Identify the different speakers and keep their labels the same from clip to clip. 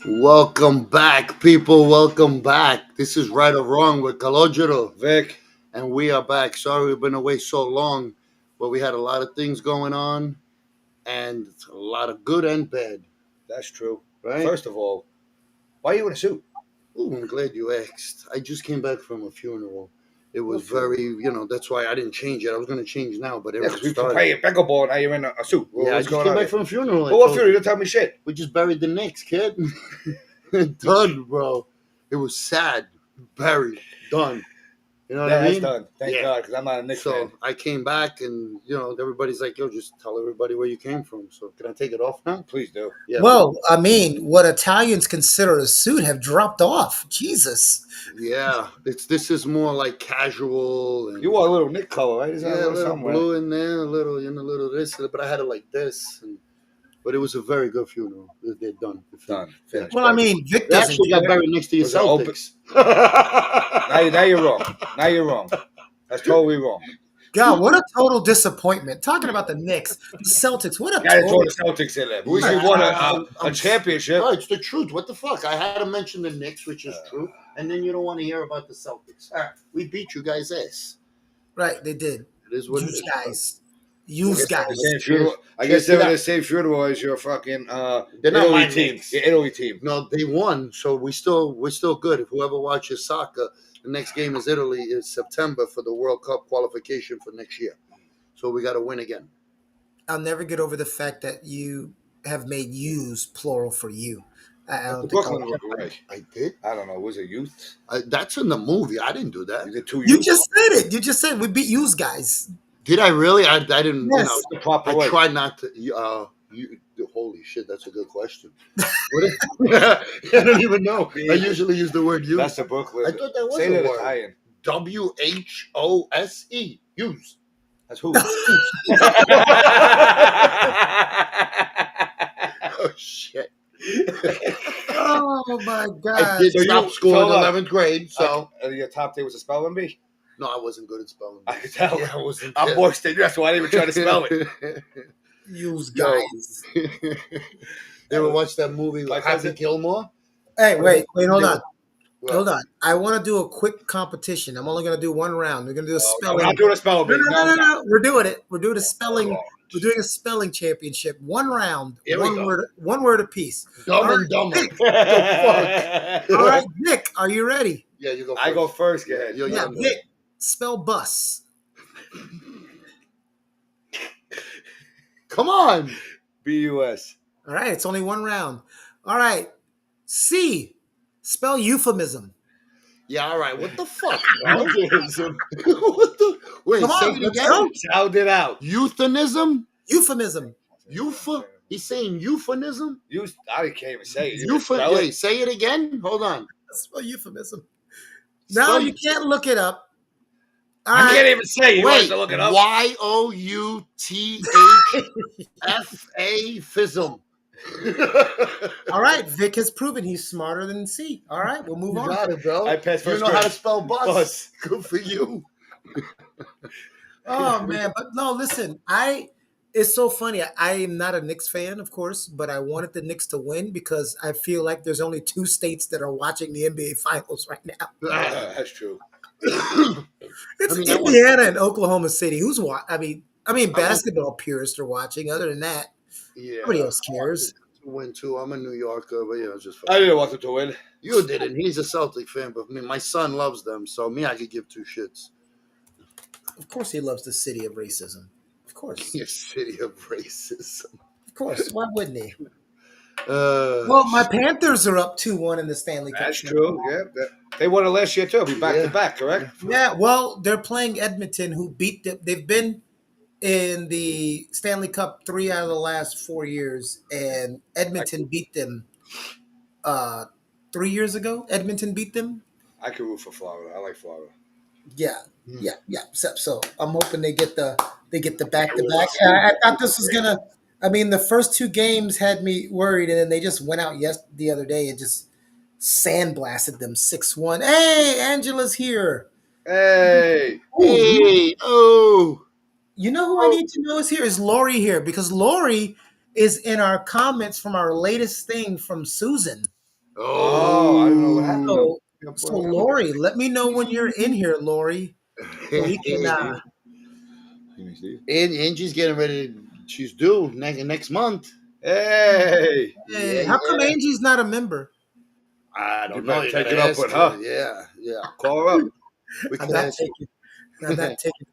Speaker 1: Welcome back, people. Welcome back. This is Right or Wrong with Calogero,
Speaker 2: Vic,
Speaker 1: and we are back. Sorry we've been away so long, but we had a lot of things going on, and it's a lot of good and bad,
Speaker 2: that's true.
Speaker 1: right?
Speaker 2: First of all, why are you in a suit?
Speaker 1: Ooh, I'm glad you asked. I just came back from a funeral. It was
Speaker 2: What funeral?
Speaker 1: very, that's why I didn't change it. I was going to change now, but
Speaker 2: Yeah,
Speaker 1: everyone
Speaker 2: because we
Speaker 1: started.
Speaker 2: play pickleball, now you're in a suit.
Speaker 1: Yeah, I
Speaker 2: What's
Speaker 1: just
Speaker 2: going
Speaker 1: came
Speaker 2: on
Speaker 1: back
Speaker 2: here?
Speaker 1: from a funeral. I
Speaker 2: Well, what
Speaker 1: told
Speaker 2: funeral? You
Speaker 1: you.
Speaker 2: don't tell me shit.
Speaker 1: We just buried the Knicks, kid. Done, bro. It was sad. Buried. Done. You know what
Speaker 2: Yeah,
Speaker 1: I
Speaker 2: that's
Speaker 1: mean?
Speaker 2: done. Thank
Speaker 1: Yeah.
Speaker 2: God, because I'm not a Knicks fan.
Speaker 1: So I came back, and everybody's like, "Yo, just tell everybody where you came from." So can I take it off now?
Speaker 2: Please do.
Speaker 1: Yeah.
Speaker 3: Well, I mean, what Italians consider a suit have dropped off. Jesus.
Speaker 1: Yeah. This is more like casual and
Speaker 2: You wore a little Nick color, right? Is that
Speaker 1: yeah, a little
Speaker 2: somewhere?
Speaker 1: blue in there, a little this, but I had it like this. But it was a very good funeral. They're done.
Speaker 2: Done.
Speaker 1: Yeah.
Speaker 2: Finished.
Speaker 3: Well, I mean, Vic
Speaker 1: They
Speaker 3: doesn't
Speaker 1: actually got
Speaker 3: care.
Speaker 1: buried next to your
Speaker 2: Was it open?
Speaker 1: Celtics.
Speaker 2: Now you're wrong. Now you're wrong. That's totally wrong.
Speaker 3: God, what a total disappointment. Talking about the Knicks, the Celtics, what a
Speaker 2: You got to throw
Speaker 3: total.
Speaker 2: the Celtics in there. At least
Speaker 1: Yeah,
Speaker 2: we won
Speaker 1: I'm-
Speaker 2: a championship.
Speaker 1: No, it's the truth. What the fuck? I had to mention the Knicks, which is true, and then you don't want to hear about the Celtics. All right, we beat you guys' ass.
Speaker 3: Right, they did.
Speaker 1: It is what it
Speaker 3: Use
Speaker 1: is.
Speaker 3: guys. Use guys.
Speaker 2: Same funeral. I guess they were the same funeral as your fucking
Speaker 1: They're not my
Speaker 2: Italy team.
Speaker 1: Knicks.
Speaker 2: Your Italy team.
Speaker 1: No, they won, so we're still good. If whoever watches soccer, the next game is Italy is September for the World Cup qualification for next year. So we got to win again.
Speaker 3: I'll never get over the fact that you have made use plural for you. I don't
Speaker 2: The
Speaker 3: think
Speaker 2: Brooklyn
Speaker 3: I'll-
Speaker 2: was right.
Speaker 1: I did.
Speaker 2: I don't know. Was it youth?
Speaker 1: That's in the movie. I didn't do that.
Speaker 2: You did two
Speaker 3: You
Speaker 2: youth.
Speaker 3: just said it. You just said we beat use guys.
Speaker 1: Did I really? I didn't.
Speaker 3: Yes.
Speaker 2: The proper
Speaker 1: I
Speaker 2: way.
Speaker 1: tried not to. Holy shit, that's a good question. I don't even know. I usually use the word use.
Speaker 2: That's the Brooklyn.
Speaker 1: I thought that was
Speaker 2: Say
Speaker 1: a
Speaker 2: that
Speaker 1: word.
Speaker 2: Italian.
Speaker 1: WHOSE. Use.
Speaker 2: That's who.
Speaker 1: Oh shit.
Speaker 3: Oh my
Speaker 1: I
Speaker 3: God.
Speaker 1: did
Speaker 2: So you-
Speaker 1: stop school in
Speaker 2: so,
Speaker 1: 11th grade, so
Speaker 2: Your top thing was a spelling bee?
Speaker 1: no, I wasn't good at spelling.
Speaker 2: I could tell.
Speaker 1: Yeah, I wasn't.
Speaker 2: I'm worse than you. That's why I didn't even try to spell it.
Speaker 3: Use
Speaker 1: Yo.
Speaker 3: guys.
Speaker 1: You ever watch that movie
Speaker 2: Like
Speaker 1: Happy
Speaker 2: it?
Speaker 1: Gilmore?
Speaker 3: Hey, wait, hold on.
Speaker 1: What?
Speaker 3: Hold on. I want to do a quick competition. I'm only going to do one round. We're going to do a
Speaker 2: I'm
Speaker 3: spelling.
Speaker 2: not doing a spelling bee.
Speaker 3: No. We're doing it. We're doing a spelling. We're doing a spelling championship. One round.
Speaker 1: Here we go.
Speaker 3: One word apiece.
Speaker 1: Dumb
Speaker 3: All
Speaker 1: and Dumber.
Speaker 3: All right, Nick, are you ready?
Speaker 1: Yeah, you go first.
Speaker 2: I go first. Go ahead.
Speaker 1: Yo,
Speaker 3: Yeah,
Speaker 1: yeah.
Speaker 3: Nick, spell bus.
Speaker 1: Come on.
Speaker 2: BUS.
Speaker 3: All right, it's only one round. All right, C, spell euphemism.
Speaker 1: Yeah, all right. What the fuck? bro? What the? Wait,
Speaker 3: Come
Speaker 1: say
Speaker 3: on,
Speaker 1: it
Speaker 3: let's
Speaker 1: again.
Speaker 3: go.
Speaker 2: Sound it out.
Speaker 1: Euthanism?
Speaker 3: Euphemism.
Speaker 1: He's saying euphemism?
Speaker 2: I can't even say it. You spell
Speaker 1: Wait,
Speaker 2: it.
Speaker 1: say it again? Hold on.
Speaker 3: Spell euphemism.
Speaker 1: Spell
Speaker 3: No, you can't look it up. All
Speaker 2: I
Speaker 3: right.
Speaker 2: can't even say it. You
Speaker 1: Wait,
Speaker 2: have to look it up.
Speaker 1: YOUTHFA FISM.
Speaker 3: All right, Vic has proven he's smarter than C. All right, we'll move
Speaker 1: You
Speaker 3: on.
Speaker 1: got it, bro.
Speaker 2: I passed
Speaker 1: You
Speaker 2: first
Speaker 1: know how to
Speaker 2: grade.
Speaker 1: spell bus.
Speaker 2: Bus.
Speaker 1: Good for you.
Speaker 3: Oh man, but no, listen, it's so funny. I am not a Knicks fan, of course, but I wanted the Knicks to win because I feel like there's only two states that are watching the NBA Finals right now.
Speaker 2: That's true.
Speaker 3: It's
Speaker 1: I mean, that one-
Speaker 3: Indiana and Oklahoma City. Who's watching? I mean, basketball purists are watching. Other than that,
Speaker 1: Yeah.
Speaker 3: nobody else cares.
Speaker 1: Win too. I'm a New Yorker, but yeah, it's just
Speaker 2: I didn't want them to win.
Speaker 1: You didn't. He's a Celtic fan, but my son loves them, so I could give two shits.
Speaker 3: Of course, he loves the city of racism. Of course,
Speaker 1: Your city of racism.
Speaker 3: of course. Why wouldn't he?
Speaker 1: Uh,
Speaker 3: Well, my Panthers are up 2-1 in the Stanley Cup.
Speaker 2: That's true. Yeah. They won it last year, too. Be back to back, correct?
Speaker 3: Yeah, well, they're playing Edmonton, who beat them. They've been in the Stanley Cup 3 out of the last 4 years, and Edmonton beat them 3 years ago. Edmonton beat them.
Speaker 2: I could root for Florida. I like Florida.
Speaker 3: Yeah. So I'm hoping they get the back to back. I thought this was gonna. I mean, the first two games had me worried, and then they just went out the other day and just sandblasted them 6-1. Hey, Angela's here.
Speaker 2: Hey.
Speaker 1: hey, oh,
Speaker 3: You know who I need to know is here? Is Lori here? Because Lori is in our comments from our latest thing from Susan.
Speaker 2: Oh, I don't know what happened.
Speaker 1: Oh.
Speaker 3: So Lori, let me know when you're in here, Lori, so we can.
Speaker 1: Angie's getting ready. She's due next month.
Speaker 2: Hey,
Speaker 1: Yeah,
Speaker 3: Hey, how come
Speaker 1: yeah.
Speaker 3: Angie's not a member?
Speaker 1: I
Speaker 2: you
Speaker 1: don't know.
Speaker 2: better
Speaker 1: You
Speaker 2: take
Speaker 1: gotta
Speaker 2: it up
Speaker 1: ask
Speaker 2: with
Speaker 1: her.
Speaker 2: her.
Speaker 1: Yeah, yeah.
Speaker 2: Call her up.
Speaker 1: We
Speaker 3: I'm
Speaker 1: can
Speaker 3: not
Speaker 1: ask.
Speaker 3: taking. I'm not taking.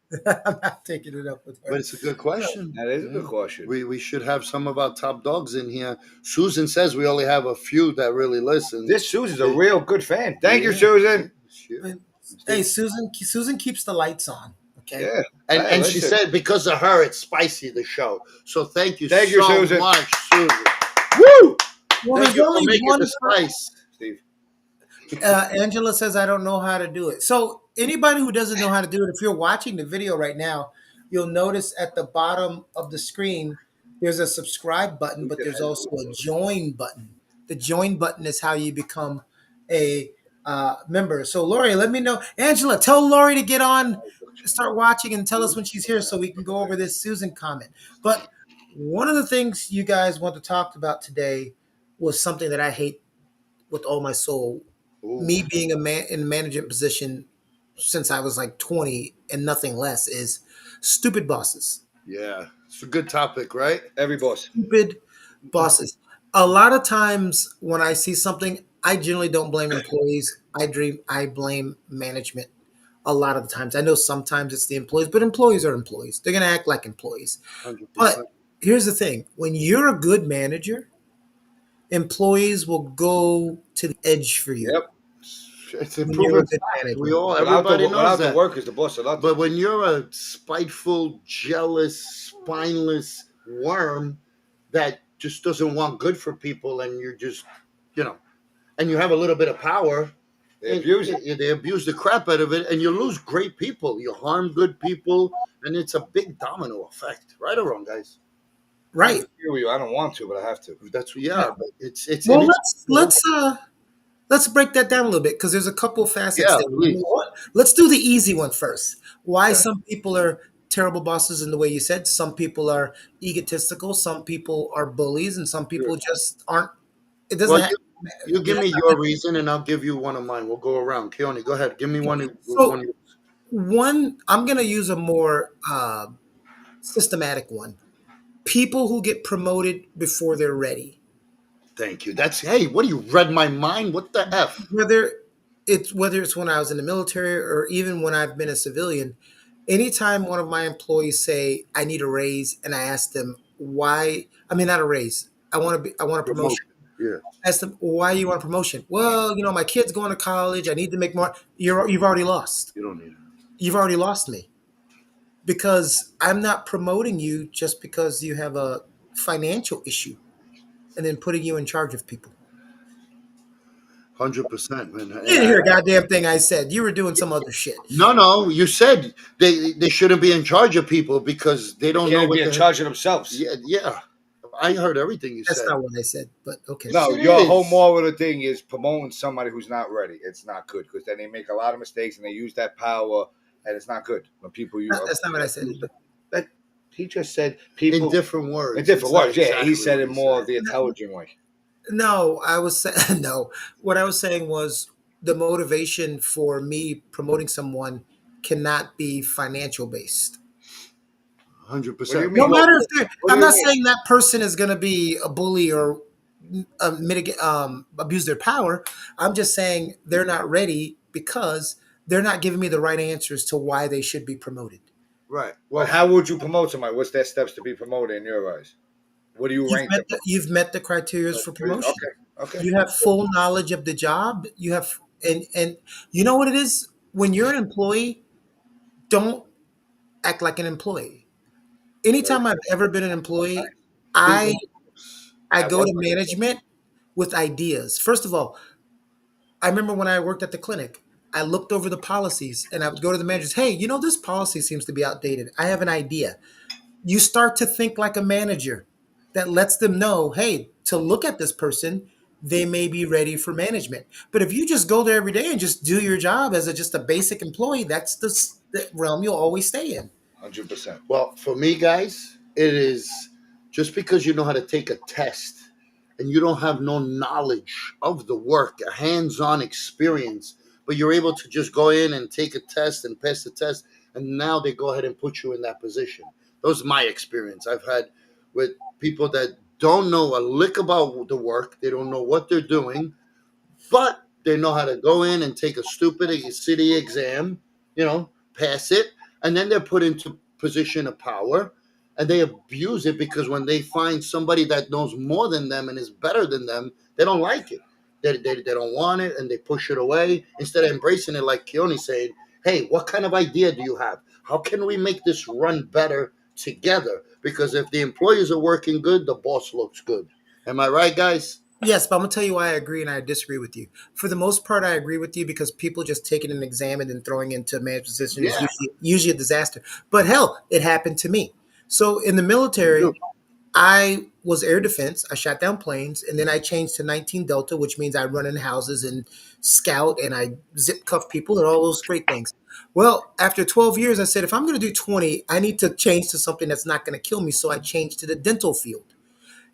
Speaker 3: I'm not taking it up with her.
Speaker 1: But it's a good question.
Speaker 2: That is a
Speaker 1: Yeah.
Speaker 2: good question.
Speaker 1: We should have some of our top dogs in here. Susan says we only have a few that really listen.
Speaker 2: This Susan's a real good fan. Thank you,
Speaker 1: Yeah,
Speaker 2: Susan.
Speaker 1: sure.
Speaker 3: And, hey, Susan keeps the lights on. Okay.
Speaker 2: Yeah.
Speaker 1: And
Speaker 2: Hey,
Speaker 1: and she
Speaker 2: listen.
Speaker 1: said because of her it's spicy the show. So thank you
Speaker 2: Thank you,
Speaker 1: so
Speaker 2: Susan.
Speaker 1: much, Susan. Woo!
Speaker 3: Well,
Speaker 1: Thank
Speaker 3: there's
Speaker 1: you for
Speaker 3: only
Speaker 1: making
Speaker 3: one.
Speaker 1: the spice.
Speaker 2: Steve.
Speaker 3: Angela says I don't know how to do it. So anybody who doesn't know how to do it, if you're watching the video right now, you'll notice at the bottom of the screen there's a subscribe button, but there's also a join button. The join button is how you become a member. So Lori, let me know. Angela, tell Lori to get on, start watching, and tell us when she's here so we can go over this Susan comment. But one of the things you guys want to talk about today was something that I hate with all my soul.
Speaker 1: Ooh,
Speaker 3: Me being a man in a management position since I was like 20 and nothing less is stupid bosses.
Speaker 1: yeah. It's a good topic, right?
Speaker 2: Every boss.
Speaker 3: Stupid bosses. A lot of times when I see something, I generally don't blame employees. I blame management a lot of the times. I know sometimes it's the employees, but employees are employees. They're going to act like employees.
Speaker 1: 100%.
Speaker 3: But here's the thing. When you're a good manager, employees will go to the edge for you.
Speaker 2: Yep.
Speaker 1: It's a
Speaker 3: When you're a
Speaker 1: proven
Speaker 3: good
Speaker 1: fact.
Speaker 3: manager.
Speaker 1: Everybody knows
Speaker 2: without
Speaker 1: that.
Speaker 2: the workers, the boss allowed
Speaker 1: But when you're a spiteful, jealous, spineless worm that just doesn't want good for people, and you're just, you know, and you have a little bit of power,
Speaker 2: They abuse it.
Speaker 1: they abuse the crap out of it, and you lose great people. You harm good people, and it's a big domino effect. Right or wrong, guys?
Speaker 2: I
Speaker 3: Right.
Speaker 2: agree with you. I don't want to, but I have to.
Speaker 1: That's
Speaker 3: Yeah.
Speaker 1: but it's
Speaker 3: Well,
Speaker 1: and it's
Speaker 3: let's break that down a little bit because there's a couple facets
Speaker 1: yeah,
Speaker 3: there.
Speaker 1: please.
Speaker 3: Let's do the easy one first. Why
Speaker 1: Okay.
Speaker 3: some people are terrible bosses in the way you said. Some people are egotistical. Some people are bullies, and some people just aren't. It doesn't.
Speaker 1: Well,
Speaker 3: Have,
Speaker 1: you give me your reason, and I'll give you one of mine. We'll go around. Keone, go ahead. Give me one.
Speaker 3: so one. I'm going to use a more systematic one. People who get promoted before they're ready.
Speaker 1: Thank you. That's hey. What do you read my mind? What the f?
Speaker 3: Whether it's when I was in the military or even when I've been a civilian, anytime one of my employees say I need a raise and I ask them why, I mean not a raise, I want a promotion.
Speaker 1: Yeah,
Speaker 3: I ask them why you want a promotion. Well, my kid's going to college. I need to make more. You've already lost.
Speaker 1: you don't need it.
Speaker 3: You've already lost me because I'm not promoting you just because you have a financial issue and then putting you in charge of people.
Speaker 1: 100%, man.
Speaker 3: You didn't hear a goddamn thing I said. You were doing some other shit.
Speaker 1: No. You said they shouldn't be in charge of people because they don't know
Speaker 2: Can't
Speaker 1: what
Speaker 2: be in charge of themselves.
Speaker 1: Yeah. I heard everything you
Speaker 3: That's
Speaker 1: said.
Speaker 3: not what I said, but okay.
Speaker 2: No,
Speaker 1: It
Speaker 2: your
Speaker 1: is.
Speaker 2: whole moral of the thing is promoting somebody who's not ready. It's not good because then they make a lot of mistakes and they use that power, and it's not good when people use.
Speaker 3: That's not what I said either.
Speaker 2: That he just said people
Speaker 1: In different words.
Speaker 2: in different
Speaker 1: It's not
Speaker 2: words. Yeah,
Speaker 1: exactly
Speaker 2: he said
Speaker 1: what
Speaker 2: it more
Speaker 1: said.
Speaker 2: of the intelligent way.
Speaker 3: No, I was saying no. What I was saying was the motivation for me promoting someone cannot be financial based.
Speaker 1: 100%.
Speaker 2: What do you
Speaker 3: No
Speaker 2: mean?
Speaker 3: matter if they're,
Speaker 2: What do
Speaker 3: I'm
Speaker 2: you
Speaker 3: not
Speaker 2: mean?
Speaker 3: saying that person is going to be a bully or abuse their power. I'm just saying they're not ready because they're not giving me the right answers to why they should be promoted.
Speaker 1: Right.
Speaker 2: Well,
Speaker 1: Well,
Speaker 2: how would you promote somebody? What's their steps to be promoted in your eyes? What do you rank them?
Speaker 3: You've met the criteria for promotion.
Speaker 2: Okay.
Speaker 3: You have full knowledge of the job. You have and you know what it is when you're an employee. Don't act like an employee. Anytime I've ever been an employee, I I
Speaker 2: At
Speaker 3: go
Speaker 2: work.
Speaker 3: to management with ideas. First of all, I remember when I worked at the clinic, I looked over the policies and I would go to the managers. Hey, this policy seems to be outdated. I have an idea. You start to think like a manager that lets them know, hey, to look at this person, they may be ready for management. But if you just go there every day and just do your job as just a basic employee, that's the realm you'll always stay in.
Speaker 2: 100%.
Speaker 1: well, for me, guys, it is just because you know how to take a test, and you don't have no knowledge of the work, a hands-on experience, but you're able to just go in and take a test and pass the test, and now they go ahead and put you in that position. Those are my experience I've had with people that don't know a lick about the work. They don't know what they're doing, but they know how to go in and take a stupid city exam, pass it, and then they're put into position of power, and they abuse it because when they find somebody that knows more than them and is better than them, they don't like it. They don't want it, and they push it away instead of embracing it like Keone saying, hey, what kind of idea do you have? How can we make this run better together? Because if the employees are working good, the boss looks good. Am I right, guys?
Speaker 3: Yes, but I'm gonna tell you why I agree and I disagree with you. For the most part, I agree with you because people just taking an exam and then throwing into a management position is
Speaker 1: Yeah.
Speaker 3: usually a disaster. But hell, it happened to me. So in the military, I was air defense. I shot down planes, and then I changed to 19 Delta, which means I run in houses and scout and I zip cuff people and all those great things. Well, after 12 years, I said if I'm going to do 20, I need to change to something that's not going to kill me. So I changed to the dental field.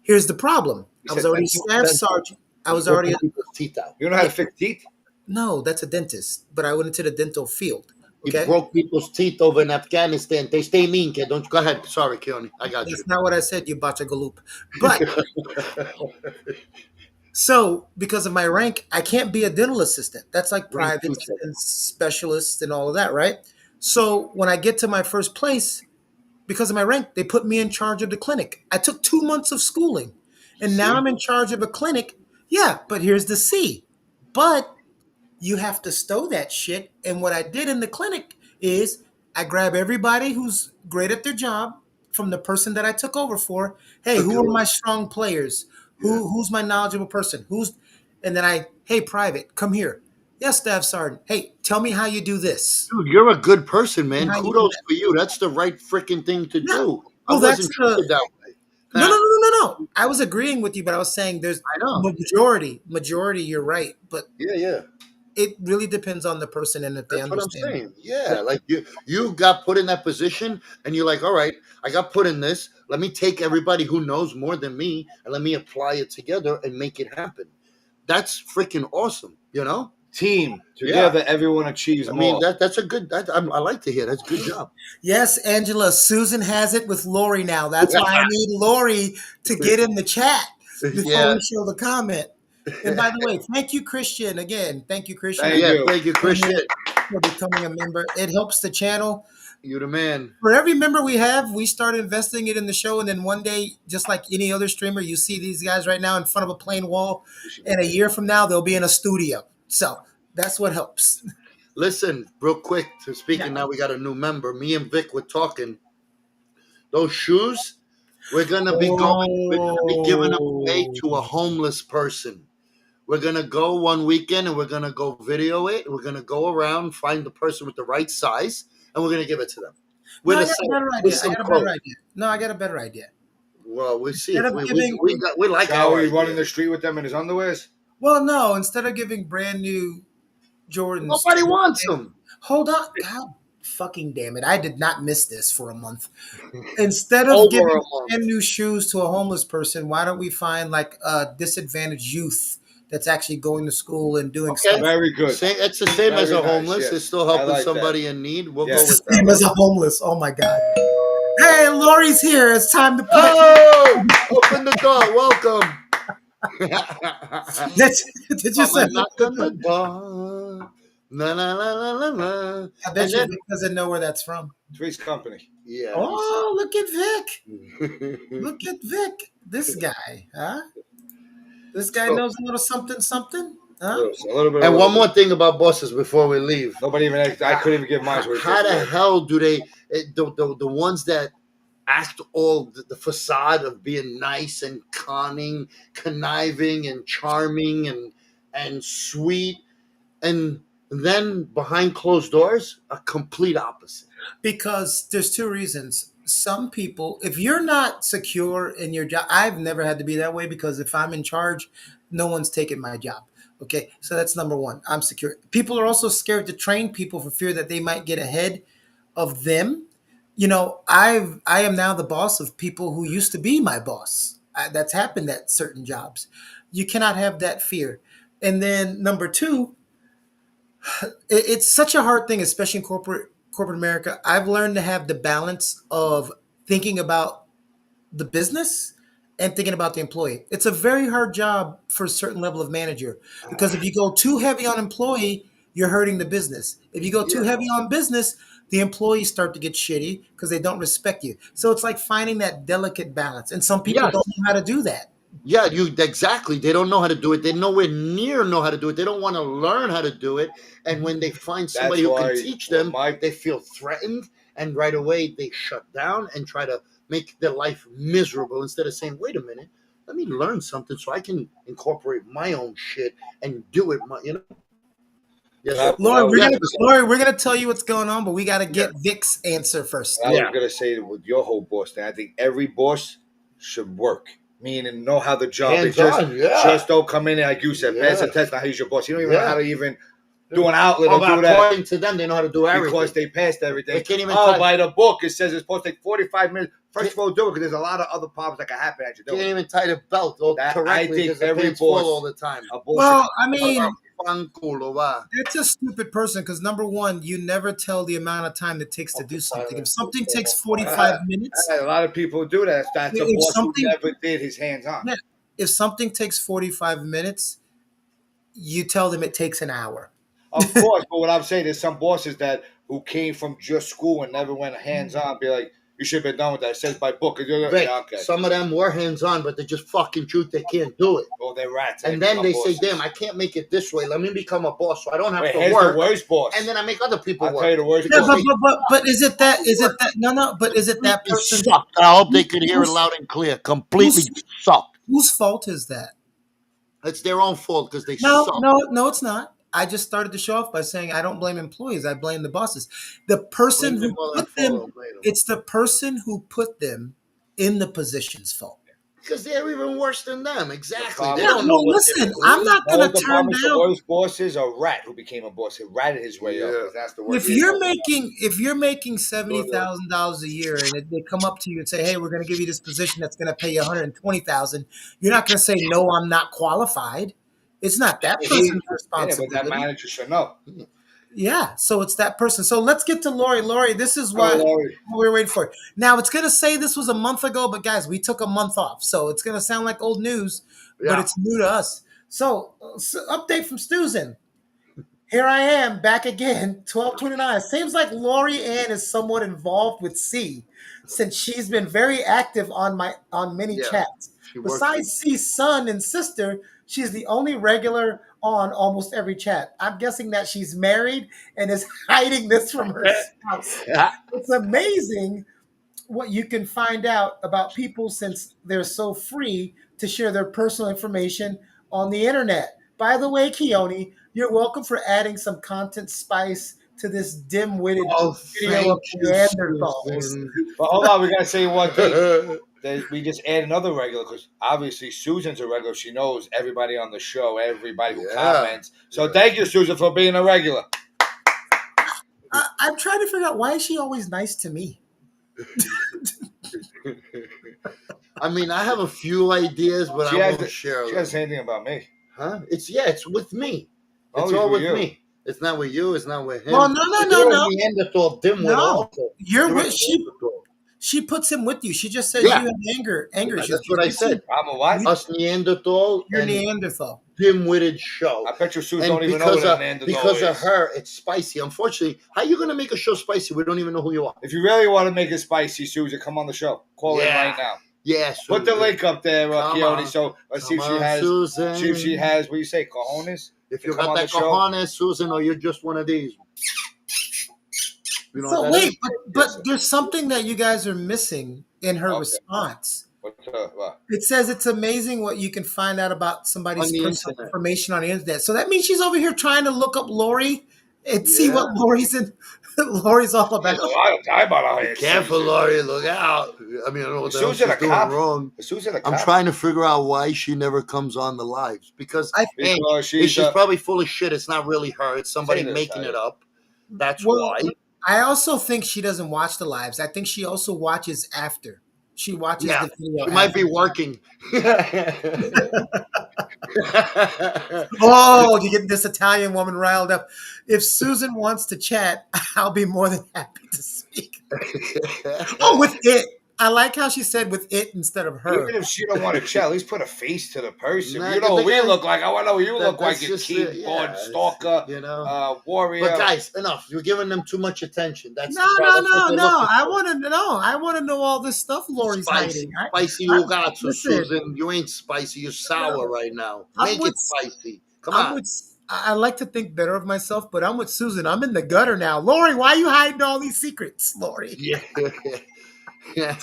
Speaker 3: Here's the problem.
Speaker 2: You
Speaker 3: I was
Speaker 2: said
Speaker 3: already a
Speaker 2: dental?
Speaker 3: staff sergeant. I was already
Speaker 1: Ripping people's teeth out.
Speaker 2: You know how to fix teeth?
Speaker 3: no, that's a dentist, but I went into the dental field.
Speaker 1: He
Speaker 3: Okay,
Speaker 1: broke people's teeth over in Afghanistan. They stay mean, kid. Don't go ahead. Sorry, Keone. I got you.
Speaker 3: that's not what I said, you batagaloop. But so because of my rank, I can't be a dental assistant. That's like
Speaker 1: Rank two
Speaker 3: privates
Speaker 1: check.
Speaker 3: and specialists and all of that, right? So when I get to my first place, because of my rank, they put me in charge of the clinic. I took 2 months of schooling, and now
Speaker 1: See?
Speaker 3: I'm in charge of a clinic. Yeah, but here's the C. But you have to stow that shit. And what I did in the clinic is I grab everybody who's great at their job from the person that I took over for. Hey,
Speaker 1: Took
Speaker 3: who
Speaker 1: it
Speaker 3: are
Speaker 1: over.
Speaker 3: my strong players?
Speaker 1: Yeah.
Speaker 3: Who's my knowledgeable person? And then hey, private, come here. Yes, staff sergeant. Hey, tell me how you do this.
Speaker 1: Dude, you're a good person,
Speaker 3: And
Speaker 1: man.
Speaker 3: how you do
Speaker 1: Kudos
Speaker 3: that.
Speaker 1: for you. That's the right freaking thing to
Speaker 3: Yeah.
Speaker 1: do. I
Speaker 3: Well, that's
Speaker 1: wasn't
Speaker 3: the
Speaker 1: treated that way.
Speaker 3: no, no,
Speaker 1: Huh.
Speaker 3: no, no, no, no. I was agreeing with you, but I was saying there's
Speaker 1: I know.
Speaker 3: majority. You're right, but
Speaker 1: Yeah, yeah.
Speaker 3: it really depends on the person and if they
Speaker 1: That's what I'm
Speaker 3: understand.
Speaker 1: saying. Yeah, like you got put in that position, and you're like, all right, I got put in this. Let me take everybody who knows more than me, and let me apply it together and make it happen. That's freaking awesome.
Speaker 2: Team.
Speaker 1: Yeah.
Speaker 2: Together, everyone achieves
Speaker 1: I mean
Speaker 2: more.
Speaker 1: that's a good. I like to hear. That's a good job.
Speaker 3: Yes, Angela. Susan has it with Lori now. That's why I need Lori to get in the chat before
Speaker 1: Yeah,
Speaker 3: we show the comment. And by the way, thank you, Christian. Again, thank you, Christian,
Speaker 2: Thank
Speaker 1: yeah.
Speaker 2: you.
Speaker 1: Thank you, Christian.
Speaker 3: for becoming a member. It helps the channel.
Speaker 1: You the man.
Speaker 3: For every member we have, we start investing it in the show. And then one day, just like any other streamer, you see these guys right now in front of a plain wall. And a year from now, they'll be in a studio. So that's what helps.
Speaker 1: Listen, real quick. To
Speaker 3: Yeah.
Speaker 1: speaking now, we got a new member. Me and Vic were talking. Those shoes, we're gonna be going. We're gonna be giving them away
Speaker 3: Oh.
Speaker 1: to a homeless person. We're gonna go one weekend and we're gonna go video it. We're gonna go around, find the person with the right size, and we're gonna give it to them
Speaker 3: No,
Speaker 1: with
Speaker 3: I
Speaker 1: a
Speaker 3: got a better
Speaker 1: with
Speaker 3: idea. I
Speaker 1: some
Speaker 3: got a better
Speaker 1: clothes.
Speaker 3: idea. No, I got a better idea.
Speaker 1: Well, we'll see
Speaker 3: Instead
Speaker 1: if
Speaker 3: of giving,
Speaker 1: we like
Speaker 2: How
Speaker 1: our
Speaker 2: are you running
Speaker 1: idea.
Speaker 2: the street with them in his underwears?
Speaker 3: well, no, instead of giving brand new Jordans
Speaker 1: Nobody
Speaker 3: to,
Speaker 1: wants them.
Speaker 3: hold on, God fucking damn it. I did not miss this for a month. Instead of
Speaker 1: Over a
Speaker 3: giving
Speaker 1: month.
Speaker 3: brand new shoes to a homeless person, why don't we find like a disadvantaged youth that's actually going to school and doing
Speaker 1: Okay.
Speaker 3: stuff?
Speaker 2: Very good.
Speaker 1: It's the same as
Speaker 2: Very
Speaker 1: a
Speaker 2: nice,
Speaker 1: homeless.
Speaker 2: yes.
Speaker 1: It's still
Speaker 2: I
Speaker 1: helping
Speaker 2: like that.
Speaker 1: somebody in need. We'll
Speaker 2: Yes.
Speaker 1: go with
Speaker 3: Same
Speaker 1: that.
Speaker 3: as a homeless. Oh my God. Hey, Lori's here. It's time to play.
Speaker 1: Oh, open the door. Welcome.
Speaker 3: Did you
Speaker 1: Come
Speaker 3: say?
Speaker 1: and knock on the door. La la la la la la.
Speaker 3: I bet
Speaker 1: And
Speaker 3: you
Speaker 1: then,
Speaker 3: Vic doesn't know where that's from.
Speaker 2: Three's Company.
Speaker 1: yeah.
Speaker 3: Oh, look at Vic.
Speaker 1: he
Speaker 3: Look at Vic. This guy, huh? This guy
Speaker 1: So-
Speaker 3: knows a little something, something, huh?
Speaker 2: A little bit.
Speaker 1: and one more thing about bosses before we leave.
Speaker 2: Nobody even. I couldn't even give mine. So
Speaker 1: How the hell do they, the ones that act all the facade of being nice and conning, conniving and charming and sweet, and then behind closed doors, a complete opposite.
Speaker 3: Because there's two reasons. Some people, if you're not secure in your job, I've never had to be that way because if I'm in charge, no one's taking my job. Okay, so that's number one. I'm secure. People are also scared to train people for fear that they might get ahead of them. I am now the boss of people who used to be my boss. That's happened at certain jobs. You cannot have that fear. And then number two, it's such a hard thing, especially in corporate America. I've learned to have the balance of thinking about the business and thinking about the employee. It's a very hard job for a certain level of manager because if you go too heavy on employee, you're hurting the business. If you go too
Speaker 1: Yeah.
Speaker 3: heavy on business, the employees start to get shitty because they don't respect you. So it's like finding that delicate balance. And some people
Speaker 1: Yes.
Speaker 3: don't know how to do that.
Speaker 1: Yeah, you exactly. They don't know how to do it. They nowhere near know how to do it. They don't want to learn how to do it. And when they find somebody
Speaker 2: That's
Speaker 1: who can
Speaker 2: why
Speaker 1: teach
Speaker 2: when
Speaker 1: them,
Speaker 2: my
Speaker 1: they feel threatened, and right away they shut down and try to make their life miserable instead of saying, "Wait a minute, let me learn something so I can incorporate my own shit and do it." Yes, sir.
Speaker 3: Lori,
Speaker 2: I
Speaker 3: we're
Speaker 1: Yes,
Speaker 3: gonna Lori, we're gonna tell you what's going on, but we gotta
Speaker 1: yeah,
Speaker 3: get Vic's answer first.
Speaker 2: I was
Speaker 1: yeah.
Speaker 2: gonna say with your whole boss thing, I think every boss should work, meaning know how the job is.
Speaker 1: Hands on, yeah,
Speaker 2: Just don't come in and like you said, pass the
Speaker 1: yeah,
Speaker 2: test. Now he's your boss. You don't even know
Speaker 1: yeah.
Speaker 2: how to even do an outlet
Speaker 1: Oh,
Speaker 2: or
Speaker 1: but
Speaker 2: do that
Speaker 1: according to them, they know how to do everything.
Speaker 2: because they passed
Speaker 1: They
Speaker 2: everything.
Speaker 1: can't even
Speaker 2: Oh,
Speaker 1: type.
Speaker 2: by the book it says it's supposed to take 45 minutes. First of all, do it because there's a lot of other problems that can happen as you do
Speaker 1: Can't
Speaker 2: it.
Speaker 1: even tie the belt
Speaker 2: That- I
Speaker 1: correctly
Speaker 2: think
Speaker 1: because the
Speaker 2: every
Speaker 1: pants full
Speaker 2: boss-
Speaker 1: all the time.
Speaker 2: A boss
Speaker 3: Well,
Speaker 2: should
Speaker 3: I mean,
Speaker 1: Fanculo, va.
Speaker 3: that's a stupid person because number one, you never tell the amount of time it takes to do something. If something takes 45 minutes,
Speaker 2: a lot of people do that. That's a
Speaker 3: if
Speaker 2: boss who
Speaker 3: something
Speaker 2: never did his hands on.
Speaker 3: yeah, if something takes 45 minutes, you tell them it takes an hour.
Speaker 2: Of course, but what I'm saying is some bosses that who came from just school and never went hands on be like, you should have been done with that. It says by book.
Speaker 1: Vic,
Speaker 2: Yeah, okay.
Speaker 1: some of them were hands on, but they just fucking truth they can't do it.
Speaker 2: Well, they're rats.
Speaker 1: And then they
Speaker 2: become
Speaker 1: say,
Speaker 2: bosses.
Speaker 1: "Damn, I can't make it this way. Let me become a boss, so I don't have
Speaker 2: Wait,
Speaker 1: to
Speaker 2: here's
Speaker 1: work."
Speaker 2: the worst boss.
Speaker 1: And then I make other people
Speaker 2: I'll
Speaker 1: work.
Speaker 2: tell you the worst
Speaker 3: Yeah,
Speaker 2: boss.
Speaker 3: but is it that no, but is it that
Speaker 1: Completely
Speaker 3: person
Speaker 1: sucked. I hope they could hear it
Speaker 3: who's-
Speaker 1: loud and clear. Completely
Speaker 3: who's-
Speaker 1: sucked.
Speaker 3: whose fault is that?
Speaker 1: It's their own fault because they
Speaker 3: No,
Speaker 1: suck.
Speaker 3: no, it's not. I just started the show off by saying I don't blame employees. I blame the bosses. The person
Speaker 1: Blame them
Speaker 3: who
Speaker 1: while
Speaker 3: put
Speaker 1: they
Speaker 3: them,
Speaker 1: fall, blame them.
Speaker 3: it's the person who put them in the position's fault.
Speaker 1: Because they're even worse than them. Exactly.
Speaker 2: problem-
Speaker 1: They
Speaker 3: Yeah,
Speaker 1: don't know
Speaker 3: well,
Speaker 1: what
Speaker 3: listen,
Speaker 1: they're
Speaker 3: I'm
Speaker 1: doing.
Speaker 3: not
Speaker 2: All
Speaker 3: going
Speaker 2: the
Speaker 3: to turn
Speaker 2: departments, the
Speaker 3: down.
Speaker 2: worst boss is a rat who became a boss. He ratted his way up.
Speaker 1: Yeah.
Speaker 2: That's the word.
Speaker 3: If you're making $70,000 a year and they come up to you and say, "Hey, we're going to give you this position that's going to pay you 120,000," you're not going to say, "No, I'm not qualified." It's not that person's
Speaker 2: Yeah, but that
Speaker 3: responsibility.
Speaker 2: manager should know.
Speaker 3: Yeah, so it's that person. So let's get to Lori. Lori, this is
Speaker 2: Oh,
Speaker 3: what
Speaker 2: Lori.
Speaker 3: we're waiting for. Now it's gonna say this was a month ago, but guys, we took a month off, so it's gonna sound like old news, but
Speaker 1: Yeah.
Speaker 3: it's new to us. So, update from Susan. Here I am back again, 1229. Seems like Lori Ann is somewhat involved with C, since she's been very active on many
Speaker 1: Yeah.
Speaker 3: chats.
Speaker 1: She works
Speaker 3: Besides C's son and sister, she's the only regular on almost every chat. I'm guessing that she's married and is hiding this from her spouse.
Speaker 1: Yeah.
Speaker 3: It's amazing what you can find out about people since they're so free to share their personal information on the internet. By the way, Keone, you're welcome for adding some content spice to this dim-witted
Speaker 1: Oh,
Speaker 3: video of
Speaker 1: thank you,
Speaker 3: Neanderthals.
Speaker 1: Susan.
Speaker 2: But hold on, we gotta say one thing. We just add another regular because obviously Susan's a regular. She knows everybody on the show, everybody who
Speaker 1: Yeah.
Speaker 2: comments. So thank you, Susan, for being a regular.
Speaker 3: I'm trying to figure out why is she always nice to me.
Speaker 1: I mean, I have a few ideas, but
Speaker 2: She
Speaker 1: I
Speaker 2: has
Speaker 1: won't share
Speaker 2: She
Speaker 1: them.
Speaker 2: doesn't say anything about me.
Speaker 1: Huh? It's with me. It's
Speaker 2: Always
Speaker 1: all
Speaker 2: with
Speaker 1: with
Speaker 2: you.
Speaker 1: me. It's not with you. It's not with him.
Speaker 3: Well, no.
Speaker 1: You're a Neanderthal dimwit
Speaker 3: No.
Speaker 1: also.
Speaker 3: You're
Speaker 1: a
Speaker 3: with
Speaker 1: Neanderthal.
Speaker 3: she puts him with you. She just says
Speaker 1: Yeah.
Speaker 3: you have anger.
Speaker 1: That's what I said.
Speaker 2: I'm a what?
Speaker 1: Us Neanderthal
Speaker 3: You're
Speaker 1: and
Speaker 3: Neanderthal.
Speaker 1: dim-witted show.
Speaker 2: I bet you Susan
Speaker 1: And
Speaker 2: don't even know what a Neanderthal
Speaker 1: because
Speaker 2: is.
Speaker 1: of her, it's spicy. Unfortunately, how you going to make a show spicy? We don't even know who you are.
Speaker 2: If you really want to make it spicy, Susan, come on the show. Call in
Speaker 1: Yeah.
Speaker 2: right now.
Speaker 1: Yeah,
Speaker 2: Put the
Speaker 1: Susan.
Speaker 2: link up there,
Speaker 1: Come
Speaker 2: Keone.
Speaker 1: on.
Speaker 2: So let's see if
Speaker 1: Come
Speaker 2: she
Speaker 1: on,
Speaker 2: has.
Speaker 1: Susan.
Speaker 2: See if she has. What do you say, cojones?
Speaker 1: If you
Speaker 2: come
Speaker 1: got
Speaker 2: on
Speaker 1: that
Speaker 2: the show.
Speaker 1: cojones, Susan, or you're just one of these. You know
Speaker 3: So
Speaker 1: what that
Speaker 3: wait,
Speaker 1: is?
Speaker 3: but there's something that you guys are missing in her
Speaker 2: Okay.
Speaker 3: response.
Speaker 2: What?
Speaker 3: It says it's amazing what you can find out about somebody's
Speaker 1: On the
Speaker 3: personal
Speaker 1: internet.
Speaker 3: information on the internet. So that means she's over here trying to look up Lori and see
Speaker 1: Yeah.
Speaker 3: what Lori's all about.
Speaker 2: There's a lot of time on our
Speaker 1: Be
Speaker 2: hands.
Speaker 1: careful,
Speaker 2: Susan.
Speaker 1: Lori. Look out. I mean, I don't know what the hell
Speaker 2: Susan
Speaker 1: she's
Speaker 2: a
Speaker 1: doing
Speaker 2: cop?
Speaker 1: wrong.
Speaker 2: Is Susan a
Speaker 1: I'm
Speaker 2: cop?
Speaker 1: trying to figure out why she never comes on the lives. Because
Speaker 3: I-
Speaker 1: A,
Speaker 2: Because she's
Speaker 1: she's probably full of shit. It's not really her. It's somebody
Speaker 2: Say this,
Speaker 1: making
Speaker 2: right?
Speaker 1: it up. That's
Speaker 3: Well,
Speaker 1: why.
Speaker 3: I also think she doesn't watch the lives. I think she also watches after. She watches
Speaker 1: Yeah,
Speaker 3: the video.
Speaker 1: she might be working.
Speaker 3: Oh, you get this Italian woman riled up. If Susan wants to chat, I'll be more than happy to speak. Oh, with it. I like how she said with it instead of her.
Speaker 2: Even if she don't want to chat, at least put a face to the person.
Speaker 1: Nah,
Speaker 2: You know what we
Speaker 1: guy-
Speaker 2: look like. I want to know what you look
Speaker 1: that's
Speaker 2: like. You
Speaker 1: just
Speaker 2: king,
Speaker 1: yeah,
Speaker 2: born stalker,
Speaker 1: you know.
Speaker 2: warrior.
Speaker 1: But guys, enough. You're giving them too much attention. That's
Speaker 3: No,
Speaker 1: the
Speaker 3: no,
Speaker 1: problem. That's what
Speaker 3: no,
Speaker 1: they're
Speaker 3: no.
Speaker 1: looking
Speaker 3: I
Speaker 1: for.
Speaker 3: want to know. I want to know all this stuff Lori's
Speaker 1: Spicy,
Speaker 3: hiding.
Speaker 1: spicy
Speaker 3: I,
Speaker 1: ugazzo,
Speaker 3: listen,
Speaker 1: Susan. You ain't spicy. You're sour right now.
Speaker 3: I'm
Speaker 1: Make it
Speaker 3: with.
Speaker 1: spicy. Come
Speaker 3: I'm
Speaker 1: on.
Speaker 3: with. I like to think better of myself, but I'm with Susan. I'm in the gutter now. Lori, why are you hiding all these secrets, Lori?
Speaker 1: Yeah.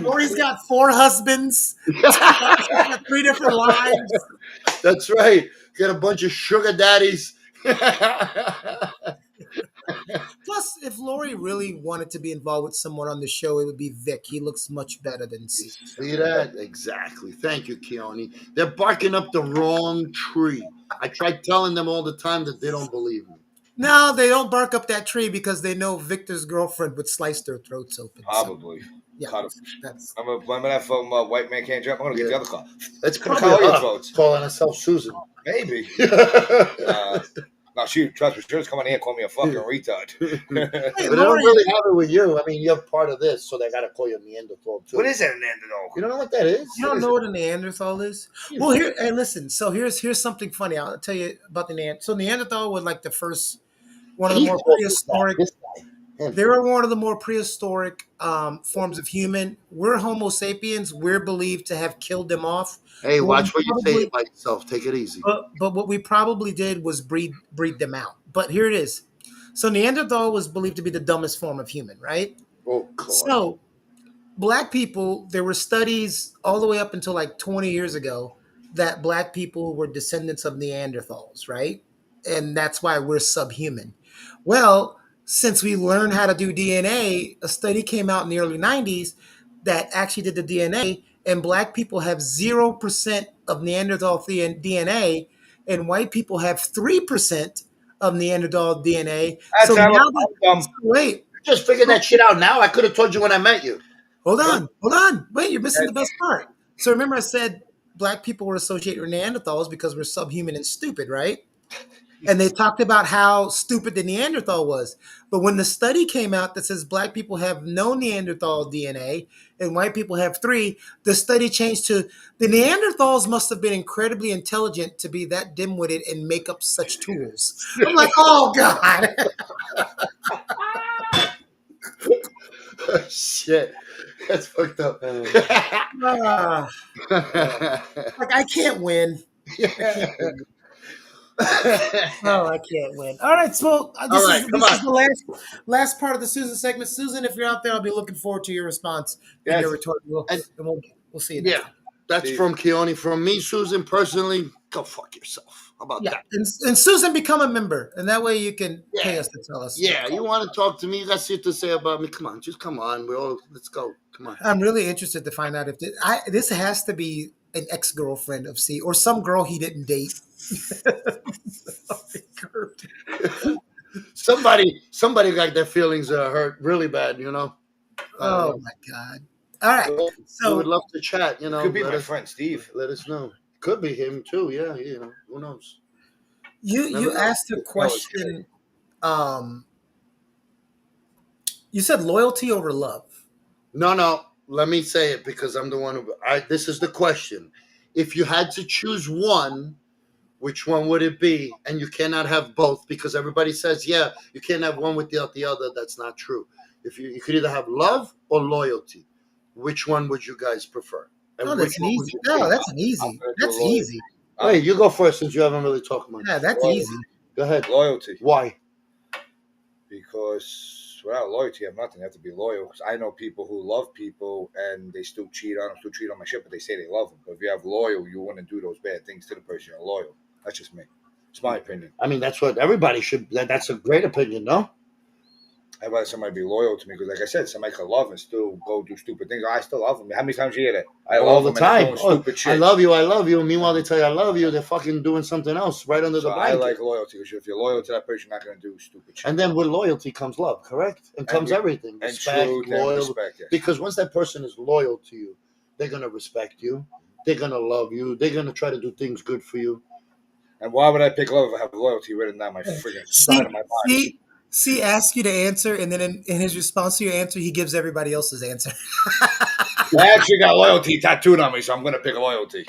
Speaker 3: Lori's got 4 husbands. She's got 3 different lives.
Speaker 1: That's right. Get a bunch of sugar daddies.
Speaker 3: Plus, if Lori really wanted to be involved with someone on the show, it would be Vic. He looks much better than C.
Speaker 1: See that? Exactly. Thank you, Keone. They're barking up the wrong tree. I tried telling them all the time that they don't believe me.
Speaker 3: No, they don't bark up that tree because they know Victor's girlfriend would slice their throats open.
Speaker 2: Probably.
Speaker 3: So, yeah,
Speaker 2: Cut 'em.
Speaker 3: that's.
Speaker 2: Remember that from White Man Can't Jump? I'm going to get the other car.
Speaker 1: That's
Speaker 2: Gonna
Speaker 1: probably
Speaker 2: call your
Speaker 1: her
Speaker 2: throats.
Speaker 1: calling herself Susan.
Speaker 2: Maybe.
Speaker 1: But
Speaker 2: No, trust me, she was coming here and call me a fucking retard.
Speaker 3: Hey,
Speaker 1: they don't
Speaker 3: Lori,
Speaker 1: really have it with you. I mean, you're part of this, so they got to call you Neanderthal too.
Speaker 2: What is that, Neanderthal?
Speaker 1: You don't know what that is?
Speaker 3: you don't know what a Neanderthal is? Well, here, hey, listen. So here's something funny. I'll tell you about the Neanderthal. So Neanderthal was like the first, one of the
Speaker 1: He
Speaker 3: more
Speaker 1: called
Speaker 3: prehistoric.
Speaker 1: this guy. Him.
Speaker 3: They were one of the more prehistoric forms of human. We're Homo sapiens. We're believed to have killed them off.
Speaker 1: Hey,
Speaker 3: But
Speaker 1: watch what you say
Speaker 3: probably-
Speaker 1: about yourself. Take it easy.
Speaker 3: But what we probably did was breed them out. But here it is. So Neanderthal was believed to be the dumbest form of human, right?
Speaker 1: Oh, God.
Speaker 3: So black people, there were studies all the way up until like 20 years ago that black people were descendants of Neanderthals, right? And that's why we're subhuman. Well, since we learned how to do DNA, a study came out in the early 90s that actually did the DNA, and black people have 0% of Neanderthal DNA, and white people have 3% of Neanderthal DNA.
Speaker 2: That's
Speaker 3: So
Speaker 2: how
Speaker 3: now
Speaker 2: I'm dumb.
Speaker 3: wait,
Speaker 1: Just figured that shit out now. I could have told you when I met you.
Speaker 3: hold on. Wait, you're missing the best part. So remember I said black people were associated with Neanderthals because we're subhuman and stupid, right? And they talked about how stupid the Neanderthal was. But when the study came out that says black people have no Neanderthal DNA and white people have 3, the study changed to the Neanderthals must have been incredibly intelligent to be that dim-witted and make up such tools. I'm like, oh God.
Speaker 1: Shit. That's fucked up.
Speaker 3: Ah, like I can't win. No, I can't win. All right, so this
Speaker 1: All right,
Speaker 3: is
Speaker 1: come
Speaker 3: this
Speaker 1: on.
Speaker 3: is the last part of the Susan segment. Susan, if you're out there, I'll be looking forward to your response and
Speaker 2: Yes.
Speaker 3: your retort.
Speaker 1: And-
Speaker 3: We'll see you next
Speaker 1: Yeah,
Speaker 3: time.
Speaker 1: that's
Speaker 2: Steve.
Speaker 1: from Keone. From me, Susan, personally, go fuck yourself. How about
Speaker 3: Yeah,
Speaker 1: that?
Speaker 3: and Susan, become a member, and that way you can pay
Speaker 1: Yeah.
Speaker 3: us to tell us.
Speaker 1: Yeah, you want to talk to me? You got shit to say about me? Come on, just come on. Let's go. Come on.
Speaker 3: I'm really interested to find out if this has to be an ex-girlfriend of C or some girl he didn't date.
Speaker 1: Somebody got their feelings hurt really bad. You know.
Speaker 3: Oh my God! All right,
Speaker 1: We
Speaker 3: so
Speaker 1: would love to chat. You know,
Speaker 2: Could be
Speaker 1: let
Speaker 2: my
Speaker 1: us-
Speaker 2: friend Steve.
Speaker 1: Let us know. Could be him too. Yeah, you know, who knows?
Speaker 3: you
Speaker 1: Never know.
Speaker 3: asked a question. You said loyalty over love.
Speaker 1: No. Let me say it because I'm the one who. This is the question. If you had to choose one, which one would it be? And you cannot have both because everybody says, yeah, you can't have one without the other. That's not true. If you could either have love or loyalty, which one would you guys prefer? And
Speaker 3: Oh,
Speaker 1: which
Speaker 3: that's an
Speaker 1: one would
Speaker 3: easy.
Speaker 1: you
Speaker 3: No,
Speaker 1: pick?
Speaker 3: that's an
Speaker 2: I'm
Speaker 3: easy.
Speaker 2: gonna do
Speaker 3: That's
Speaker 2: loyalty.
Speaker 3: easy.
Speaker 1: Wait, you go first since you haven't really talked much.
Speaker 3: Yeah, that's
Speaker 2: Loyalty.
Speaker 3: easy.
Speaker 1: Go ahead.
Speaker 2: Loyalty.
Speaker 1: Why?
Speaker 2: Because without loyalty, you have nothing. You have to be loyal. Because I know people who love people and they still cheat on them, still cheat on my shit, but they say they love them. But if you have loyal, you wouldn't do those bad things to the person you're loyal. That's just me. It's my opinion.
Speaker 1: I mean, that's what everybody should. That's a great opinion, no?
Speaker 2: I'd rather somebody be loyal to me because, like I said, somebody could love and still go do stupid things. I still love them. How many times you hear that? I
Speaker 1: all
Speaker 2: love
Speaker 1: the
Speaker 2: them and they're
Speaker 1: time.
Speaker 2: doing
Speaker 1: Oh,
Speaker 2: stupid shit.
Speaker 1: I love you, I love you. Meanwhile, they tell you I love you. They're fucking doing something else right under
Speaker 2: So
Speaker 1: the
Speaker 2: I
Speaker 1: blanket.
Speaker 2: like loyalty because if you're loyal to that person, you're not going to do stupid shit.
Speaker 1: And then with loyalty comes love, correct? And comes everything.
Speaker 2: And
Speaker 1: Respect,
Speaker 2: truth and
Speaker 1: loyal.
Speaker 2: respect. Yes.
Speaker 1: Because once that person is loyal to you, they're gonna respect you. They're gonna love you. They're gonna try to do things good for you.
Speaker 2: And why would I pick love if I have loyalty written down my friggin' side of my body?
Speaker 3: See, ask you to answer, and then in his response to your answer, he gives everybody else's answer.
Speaker 2: I actually got loyalty tattooed on me, so I'm going to pick loyalty.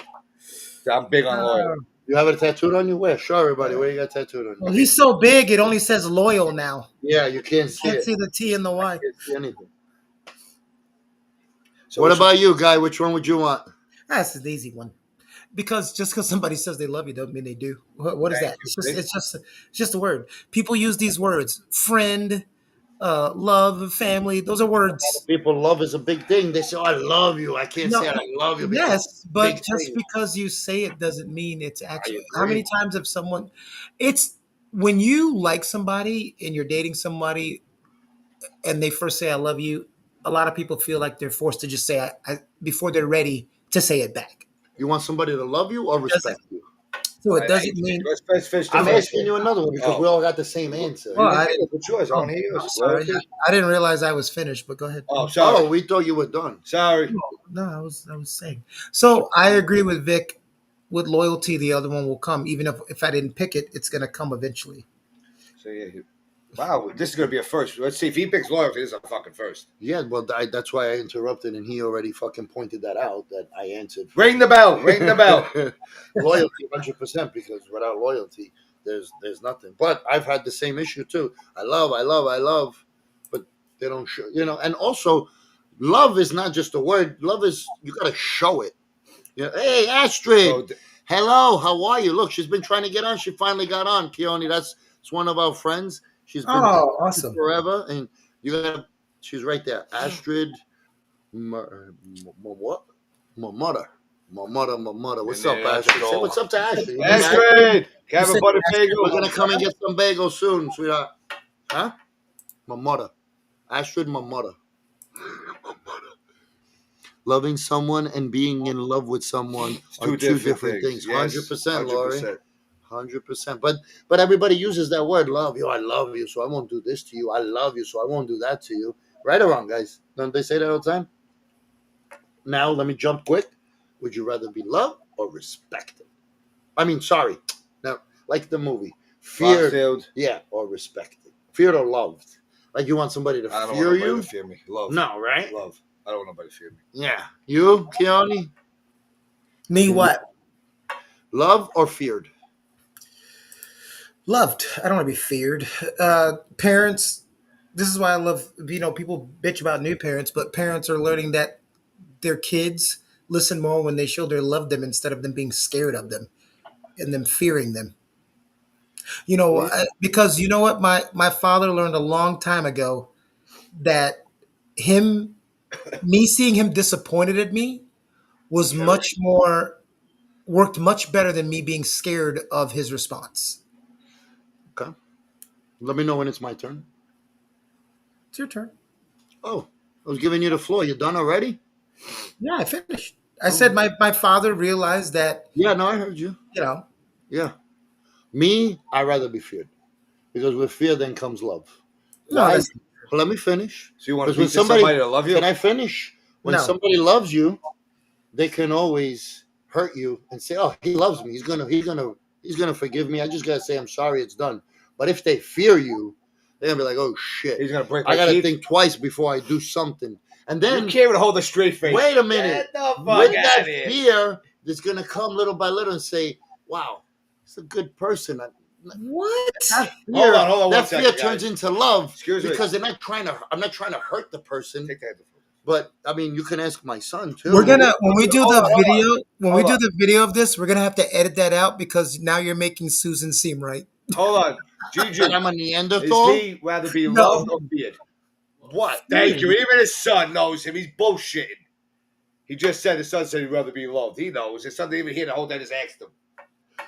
Speaker 2: I'm big on loyalty.
Speaker 1: You have it tattooed on you? Where? Show everybody where you got tattooed on you.
Speaker 3: Well, he's so big, it only says loyal now.
Speaker 1: Yeah, you can't see
Speaker 3: Can't
Speaker 1: it.
Speaker 3: see the T and the Y.
Speaker 1: You can't see anything.
Speaker 2: So
Speaker 1: What about you, Guy? Which one would you want?
Speaker 3: That's an easy one. Because just because somebody says they love you doesn't mean they do. What is that? It's just a word. People use these words: friend, love, family. Those are words.
Speaker 1: People, love is a big thing. They say, "Oh, I love you." I can't say I love you. Because
Speaker 3: Yes, but
Speaker 1: big
Speaker 3: just
Speaker 1: thing.
Speaker 3: because you say it doesn't mean it's actually. How
Speaker 1: agree.
Speaker 3: many times have someone? It's when you like somebody and you're dating somebody, and they first say "I love you." A lot of people feel like they're forced to just say I before they're ready to say it back.
Speaker 1: You want somebody to love you or respect you?
Speaker 3: So it doesn't mean.
Speaker 2: Let's finish the
Speaker 1: I'm
Speaker 2: first
Speaker 1: asking
Speaker 2: one.
Speaker 1: you another one because we all got the same answer.
Speaker 3: Well, I,
Speaker 2: What's yours? I want to hear
Speaker 3: I'm
Speaker 2: yours.
Speaker 3: sorry.
Speaker 2: Loyalty?
Speaker 3: I didn't realize I was finished, but go ahead.
Speaker 2: Oh, sorry.
Speaker 1: Oh, we thought you were done.
Speaker 2: Sorry.
Speaker 3: No, I was saying. So I agree with Vic. With loyalty, the other one will come. Even if I didn't pick it, it's going to come eventually.
Speaker 2: So yeah, wow, this is gonna be a first. Let's see if he picks loyalty. This is a fucking first.
Speaker 1: Yeah, well, that's why I interrupted, and he already fucking pointed that out. That I answered.
Speaker 2: Ring the bell. Ring the bell.
Speaker 1: Loyalty, 100%. Because without loyalty, there's nothing. But I've had the same issue too. I love, but they don't show. And also, love is not just a word. Love is you got to show it. Hey, Astrid.
Speaker 2: So,
Speaker 1: Hello, how are you? Look, she's been trying to get on. She finally got on. Keone, that's one of our friends. She's been
Speaker 3: awesome.
Speaker 1: forever, and she's right there. Astrid, what? My mother. What's up, Astrid? Say what's up to Astrid.
Speaker 2: Astrid, can I have a butter bagel?
Speaker 1: We're gonna come and get some bagels soon, sweetheart. Huh? My mother. Astrid, my mother. Loving someone and being in love with someone are two different things. 100%, Lori. 100%. But everybody uses that word, love you. I love you, so I won't do this to you. I love you, so I won't do that to you. Right or wrong, guys? Don't they say that all the time? Now, let me jump quick. Would you rather be loved or respected? I mean, sorry. Now, like the movie. Feared. Yeah, or respected. Feared or loved. Like you want somebody to fear you? I don't want nobody
Speaker 2: to fear me. Love.
Speaker 1: No, right?
Speaker 2: Love. I don't want nobody to fear me.
Speaker 1: Yeah. You, Keone?
Speaker 3: Me what?
Speaker 1: Love or feared?
Speaker 3: Loved. I don't want to be feared. Parents, this is why I love, people bitch about new parents, but parents are learning that their kids listen more when they show they love them instead of them being scared of them and them fearing them. Because you know what? My father learned a long time ago that me seeing him disappointed at me was worked much better than me being scared of his response.
Speaker 1: Okay. Let me know when it's my turn.
Speaker 3: It's your turn.
Speaker 1: Oh, I was giving you the floor. You done already?
Speaker 3: Yeah, I finished. I said my father realized that.
Speaker 1: Yeah, no, I heard you. Yeah. Me, I'd rather be feared. Because with fear then comes love. Why? Well, let me finish.
Speaker 2: So you want to beat somebody to love you?
Speaker 1: Can I finish? When somebody loves you, they can always hurt you and say, "Oh, he loves me. He's gonna forgive me. I just gotta say I'm sorry. It's done." But if they fear you, they're gonna be like, "Oh shit,
Speaker 2: he's gonna break.
Speaker 1: I gotta think twice before I do something." And then
Speaker 2: you can't even hold a straight face.
Speaker 1: Wait a minute. With that fear, it's gonna come little by little and say, "Wow, he's a good person."
Speaker 3: What?
Speaker 2: Hold on.
Speaker 1: That fear turns into love.
Speaker 2: Excuse me.
Speaker 1: Because I'm not trying to hurt the person.
Speaker 2: Take that.
Speaker 1: But I mean, you can ask my son too.
Speaker 3: We're gonna when we do the video of this, we're gonna have to edit that out because now you're making Susan seem right.
Speaker 2: Hold on, Gigi.
Speaker 1: I'm a Neanderthal.
Speaker 2: Is he rather be loved or feared?
Speaker 1: What?
Speaker 2: Thank you. Even his son knows him. He's bullshitting. He just said his son said he'd rather be loved. He knows. His son didn't even hear the whole day. Just asked him.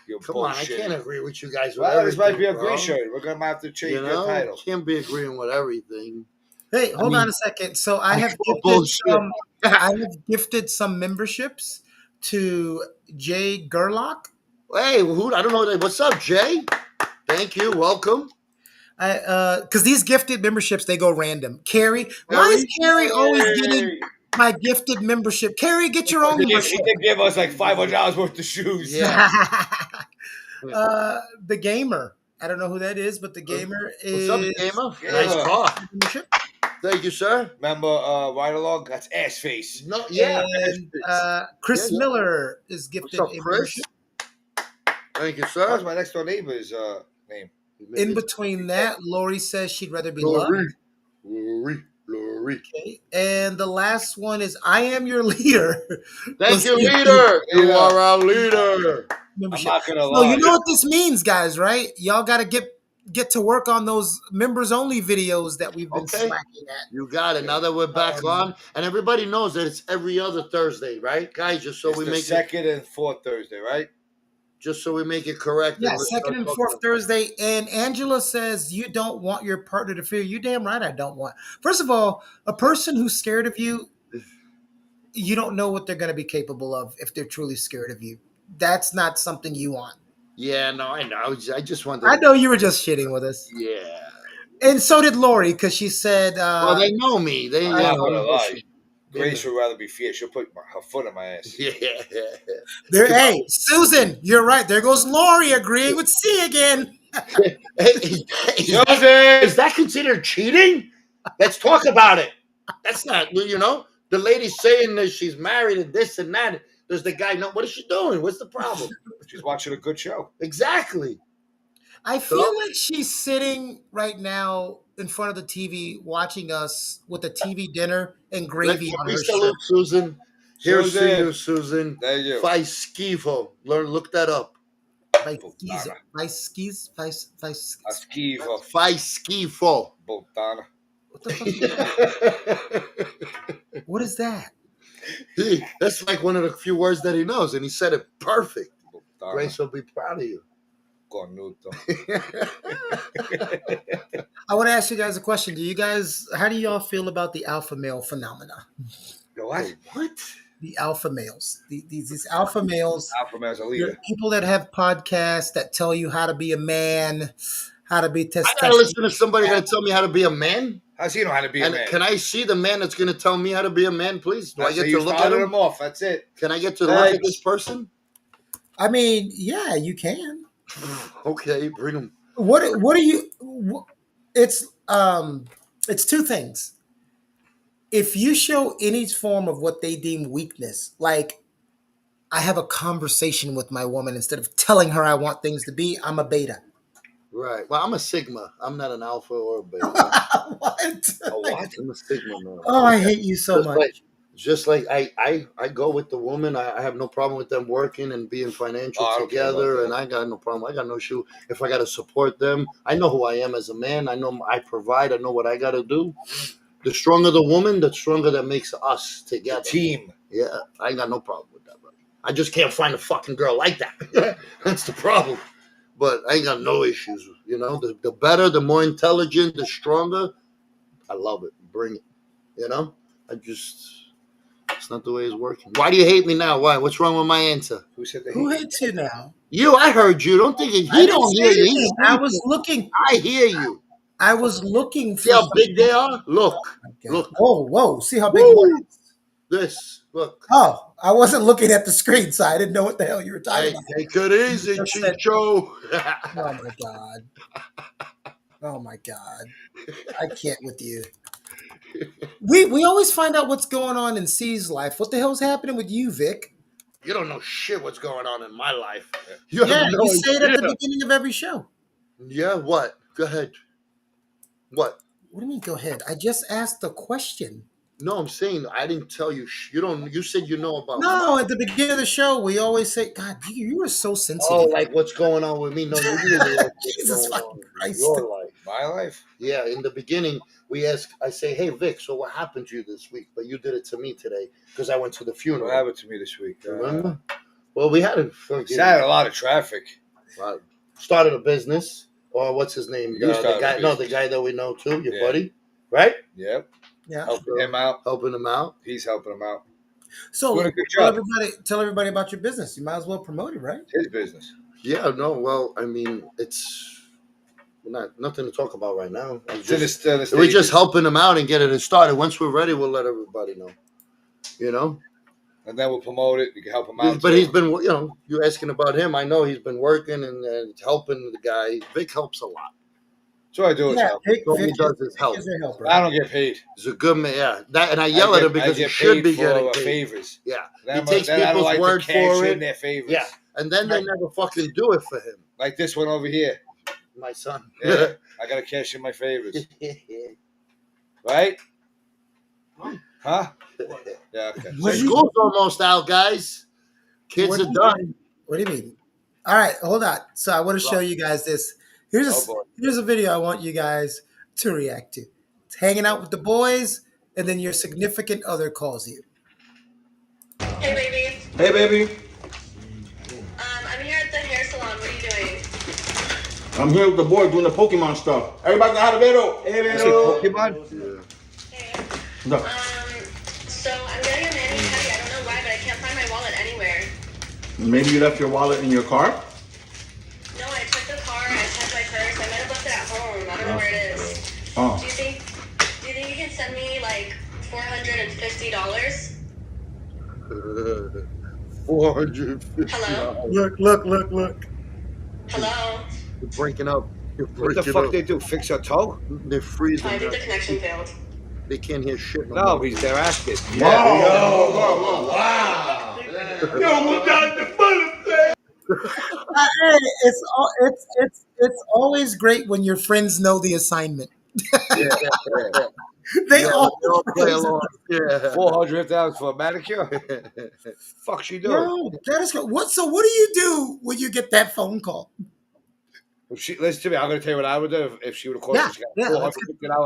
Speaker 2: You
Speaker 1: Come on, I
Speaker 2: bullshit.
Speaker 1: can't agree with you guys with
Speaker 2: Well, this
Speaker 1: everything,
Speaker 2: might be a
Speaker 1: bro.
Speaker 2: green shirt. We're gonna have to change
Speaker 1: You
Speaker 2: your
Speaker 1: know,
Speaker 2: title.
Speaker 1: can't be agreeing with everything.
Speaker 3: Hey, hold
Speaker 1: mean,
Speaker 3: on a second. So I have
Speaker 1: call
Speaker 3: gifted
Speaker 1: bullshit.
Speaker 3: some. I have gifted some memberships to Jay Gerlach.
Speaker 1: Hey, who? I don't know. What's up, Jay? Thank you. Welcome.
Speaker 3: Because these gifted memberships they go random. Carrie, why is
Speaker 1: Carrie?
Speaker 2: Hey!
Speaker 3: Carrie always getting my gifted membership? Carrie, get your own
Speaker 2: He
Speaker 3: membership.
Speaker 2: did give us like $500 worth of shoes.
Speaker 1: Yeah.
Speaker 3: The gamer. I don't know who that is, but the gamer
Speaker 1: What's up,
Speaker 3: is
Speaker 1: gamer?
Speaker 2: Yeah.
Speaker 1: Nice car.
Speaker 3: membership.
Speaker 1: Thank you, sir.
Speaker 2: Remember Ride Along? That's ass face.
Speaker 1: No, yeah.
Speaker 3: And Chris
Speaker 1: Yeah.
Speaker 3: Miller is
Speaker 1: What's
Speaker 3: gifted
Speaker 1: up,
Speaker 3: a
Speaker 1: Chris?
Speaker 3: membership.
Speaker 1: Thank you,
Speaker 2: That's
Speaker 1: sir.
Speaker 2: my next door neighbor's name.
Speaker 3: In between that, Lori says she'd rather be
Speaker 1: Lori.
Speaker 3: loved.
Speaker 1: Lori.
Speaker 3: Okay. And the last one is I am your leader.
Speaker 1: Thank you,
Speaker 3: Let's see.
Speaker 1: leader. You
Speaker 2: Leader.
Speaker 1: are our leader.
Speaker 2: I'm
Speaker 3: Membership.
Speaker 2: not gonna
Speaker 3: So you
Speaker 2: lie.
Speaker 3: know what this means, guys, right? Y'all got to get to work on those members only videos that we've been
Speaker 1: Okay.
Speaker 3: slacking at.
Speaker 1: You got it. Now that we're back on, and everybody knows that it's every other Thursday, right, guys? Just so
Speaker 2: It's
Speaker 1: we
Speaker 2: the
Speaker 1: make it,
Speaker 2: second and fourth Thursday, right?
Speaker 1: just so we make it correct.
Speaker 3: Yeah,
Speaker 1: and let's
Speaker 3: second
Speaker 1: start
Speaker 3: and
Speaker 1: talking
Speaker 3: fourth
Speaker 1: about-
Speaker 3: Thursday. And Angela says you don't want your partner to fear you. Damn right I don't want. First of all, a person who's scared of you, you don't know what they're going to be capable of if they're truly scared of you. That's not something you want.
Speaker 1: Yeah, no, I know. I just wanted.
Speaker 3: I know you were just shitting with us.
Speaker 1: Yeah.
Speaker 3: And so did Lori, because she said,
Speaker 1: Well, they know me. They,
Speaker 3: I
Speaker 1: you
Speaker 2: I'm not
Speaker 1: know.
Speaker 2: gonna lie. Grace would rather be fierce. She'll put her foot in my ass.
Speaker 1: Yeah.
Speaker 3: hey, Susan, you're right. There goes Lori agreeing with C again.
Speaker 1: Hey, is that considered cheating? Let's talk about it. That's not, the lady saying that she's married and this and that. Does the guy know? What is she doing? What's the problem?
Speaker 2: She's watching a good show.
Speaker 1: Exactly.
Speaker 3: I feel like she's sitting right now in front of the TV watching us with a TV dinner and gravy on her shirt.
Speaker 1: Salute, Susan. Here's to
Speaker 2: Susan.
Speaker 1: you, Susan.
Speaker 2: Thank you.
Speaker 1: Fai Skivo. Look that up.
Speaker 2: Botana.
Speaker 3: By skis.
Speaker 2: A skivo.
Speaker 1: Fai Skivo.
Speaker 2: Botana.
Speaker 3: What the fuck? Is that? What is that?
Speaker 1: That's like one of the few words that he knows, and he said it perfect.
Speaker 2: Botana.
Speaker 1: Grace will be proud of you.
Speaker 2: Cornuto.
Speaker 3: I want to ask you guys a question. How do y'all feel about the alpha male phenomena?
Speaker 2: What?
Speaker 1: What?
Speaker 3: The alpha males. These alpha males.
Speaker 2: Alpha man's a
Speaker 3: They're
Speaker 2: leader.
Speaker 3: people that have podcasts that tell you how to be a man, how to be
Speaker 1: I gotta
Speaker 3: testosterone.
Speaker 1: listen to somebody gonna tell me how to be a man.
Speaker 2: How's he know how to be a
Speaker 1: And
Speaker 2: man?
Speaker 1: can I see the man that's gonna tell me how to be a man, please? Do I
Speaker 2: That's
Speaker 1: get
Speaker 2: how
Speaker 1: to
Speaker 2: you
Speaker 1: look at
Speaker 2: started
Speaker 1: him?
Speaker 2: him off. That's it.
Speaker 1: Can I get to look at
Speaker 2: Thanks.
Speaker 1: this person?
Speaker 3: I mean, yeah, you can.
Speaker 1: Okay, bring him.
Speaker 3: What are you? It's two things. If you show any form of what they deem weakness, like I have a conversation with my woman instead of telling her I want things to be, I'm a beta.
Speaker 1: Right. Well, I'm a Sigma. I'm not an alpha or a beta.
Speaker 3: What?
Speaker 2: A what?
Speaker 1: I'm a Sigma, man.
Speaker 3: Oh, I hate you so much.
Speaker 1: Just like I go with the woman. I have no problem with them working and being financial
Speaker 2: I don't care about
Speaker 1: together,
Speaker 2: that.
Speaker 1: and I got no problem. I got no issue if I got to support them. I know who I am as a man. I know I provide. I know what I got to do. The stronger the woman, the stronger that makes us together.
Speaker 2: Team.
Speaker 1: Yeah, I ain't got no problem with that, brother. I just can't find a fucking girl like that. That's the problem. But I ain't got no issues. The better, the more intelligent, the stronger. I love it. Bring it. It's not the way it's working. Why do you hate me now? Why? What's wrong with my answer?
Speaker 2: Who said that?
Speaker 3: Who hates you now?
Speaker 1: You, I heard you. Don't think he
Speaker 3: I
Speaker 1: don't
Speaker 3: didn't
Speaker 1: hear
Speaker 3: say
Speaker 1: you.
Speaker 3: anything. I was looking.
Speaker 1: I hear you.
Speaker 3: I was looking for.
Speaker 1: See how big they are? Look. Look.
Speaker 3: Whoa! See how big.
Speaker 1: Woo! This. Look.
Speaker 3: Oh, I wasn't looking at the screen, so I didn't know what the hell you were talking
Speaker 1: Hey,
Speaker 3: about.
Speaker 1: take it easy,
Speaker 3: Just said-
Speaker 1: Chicho.
Speaker 3: Oh my god! Oh my god! I can't with you. We always find out what's going on in C's life. What the hell's happening with you, Vic?
Speaker 1: You don't know shit what's going on in my life. You
Speaker 3: Yeah,
Speaker 1: have no
Speaker 3: you say it at the
Speaker 1: idea.
Speaker 3: beginning of every show.
Speaker 1: Yeah, what? Go ahead. What?
Speaker 3: What do you mean? Go ahead. I just asked the question.
Speaker 1: No, I'm saying I didn't tell you. You don't. You said you know about.
Speaker 3: No, at the beginning of the show, we always say, "God, you are so sensitive."
Speaker 1: Oh, like what's going on with me? No, you really know what's
Speaker 3: Jesus
Speaker 1: going
Speaker 3: fucking
Speaker 1: on in
Speaker 3: Christ.
Speaker 1: your life.
Speaker 2: My life.
Speaker 1: Yeah, in the beginning, I say, hey, Vic, so what happened to you this week? But you did it to me today because I went to the
Speaker 2: What
Speaker 1: funeral.
Speaker 2: happened to me this week?
Speaker 1: Remember? Well, we had a fucking
Speaker 2: Said a lot of traffic.
Speaker 1: started a business, or what's his name?
Speaker 2: You started
Speaker 1: the guy,
Speaker 2: a
Speaker 1: no, the
Speaker 2: business.
Speaker 1: guy that we know too, your
Speaker 2: Yeah.
Speaker 1: buddy, right?
Speaker 2: Yep.
Speaker 3: Yeah.
Speaker 2: Helping him out.
Speaker 1: Helping him out.
Speaker 2: He's helping him out.
Speaker 3: So
Speaker 2: Doing a good
Speaker 3: tell
Speaker 2: job.
Speaker 3: everybody about your business. You might as well promote it, right?
Speaker 2: His business.
Speaker 1: Yeah, no, well, I mean, it's nothing to talk about right now.
Speaker 2: It's in the
Speaker 1: We're just
Speaker 2: stages.
Speaker 1: helping him out and getting it started. Once we're ready, we'll let everybody know. You know,
Speaker 2: And then we'll promote it. You can help him out.
Speaker 1: but
Speaker 2: too.
Speaker 1: he's been, you know, you're asking about him. I know he's been working and helping the guy. Vic helps a lot.
Speaker 2: So I do it.
Speaker 3: Yeah,
Speaker 2: So.
Speaker 1: All he does is help.
Speaker 3: Is a helper.
Speaker 2: I don't get paid.
Speaker 1: He's a good man. Yeah, that, and I yell at him because he should be getting paid.
Speaker 2: favors.
Speaker 1: Yeah,
Speaker 2: Then
Speaker 1: he takes
Speaker 2: then I don't
Speaker 1: people's
Speaker 2: like to
Speaker 1: word
Speaker 2: cash
Speaker 1: for
Speaker 2: in
Speaker 1: it.
Speaker 2: their favors.
Speaker 1: Yeah, and then they never fucking do it for him.
Speaker 2: Like this one over here.
Speaker 1: My son.
Speaker 2: Yeah, I gotta cash in my favors. Right? Huh? Yeah. Okay.
Speaker 1: School's almost out, guys. Kids
Speaker 3: What
Speaker 1: are
Speaker 3: do you
Speaker 1: done.
Speaker 3: What do you mean? All right, hold on. So I want to show you guys this. Here's
Speaker 2: Oh, boy.
Speaker 3: here's a video I want you guys to react to. It's hanging out with the boys, and then your significant other calls you.
Speaker 4: Hey, baby.
Speaker 5: Hey, baby.
Speaker 4: I'm here at the hair salon. What are you doing?
Speaker 5: I'm here with the boy doing the Pokemon stuff. Everybody got a Vero. Hey,
Speaker 2: You see
Speaker 5: Vero.
Speaker 2: Pokemon?
Speaker 4: Hey.
Speaker 5: No.
Speaker 4: So I'm getting a mani pedi. I don't know why, but I can't find my wallet anywhere.
Speaker 5: Maybe you left your wallet in your car?
Speaker 4: No, I took the car. I checked my purse. I might have left it at home. I don't know where it is.
Speaker 5: Oh.
Speaker 4: Do you think you can send me like $450?
Speaker 1: 450.
Speaker 4: Hello?
Speaker 3: Look.
Speaker 4: Hello?
Speaker 1: You're breaking up. You're
Speaker 2: What
Speaker 1: breaking
Speaker 2: the fuck
Speaker 1: up.
Speaker 2: they do? Fix your toe?
Speaker 1: They're freezing.
Speaker 4: I think the connection failed.
Speaker 1: They can't hear shit.
Speaker 2: No, they're asking.
Speaker 5: Whoa. Wow. Yo, we got the bullet.
Speaker 3: Hey, it's always great when your friends know the assignment.
Speaker 2: Yeah.
Speaker 3: They all
Speaker 1: play along. Yeah.
Speaker 2: $450 for a manicure? Fuck she doing?
Speaker 3: No, that is good. What? So what do you do when you get that phone call?
Speaker 2: If she listen to me, I'm gonna tell you what I would do if she would have called
Speaker 3: Yeah,
Speaker 2: me. She got
Speaker 3: yeah,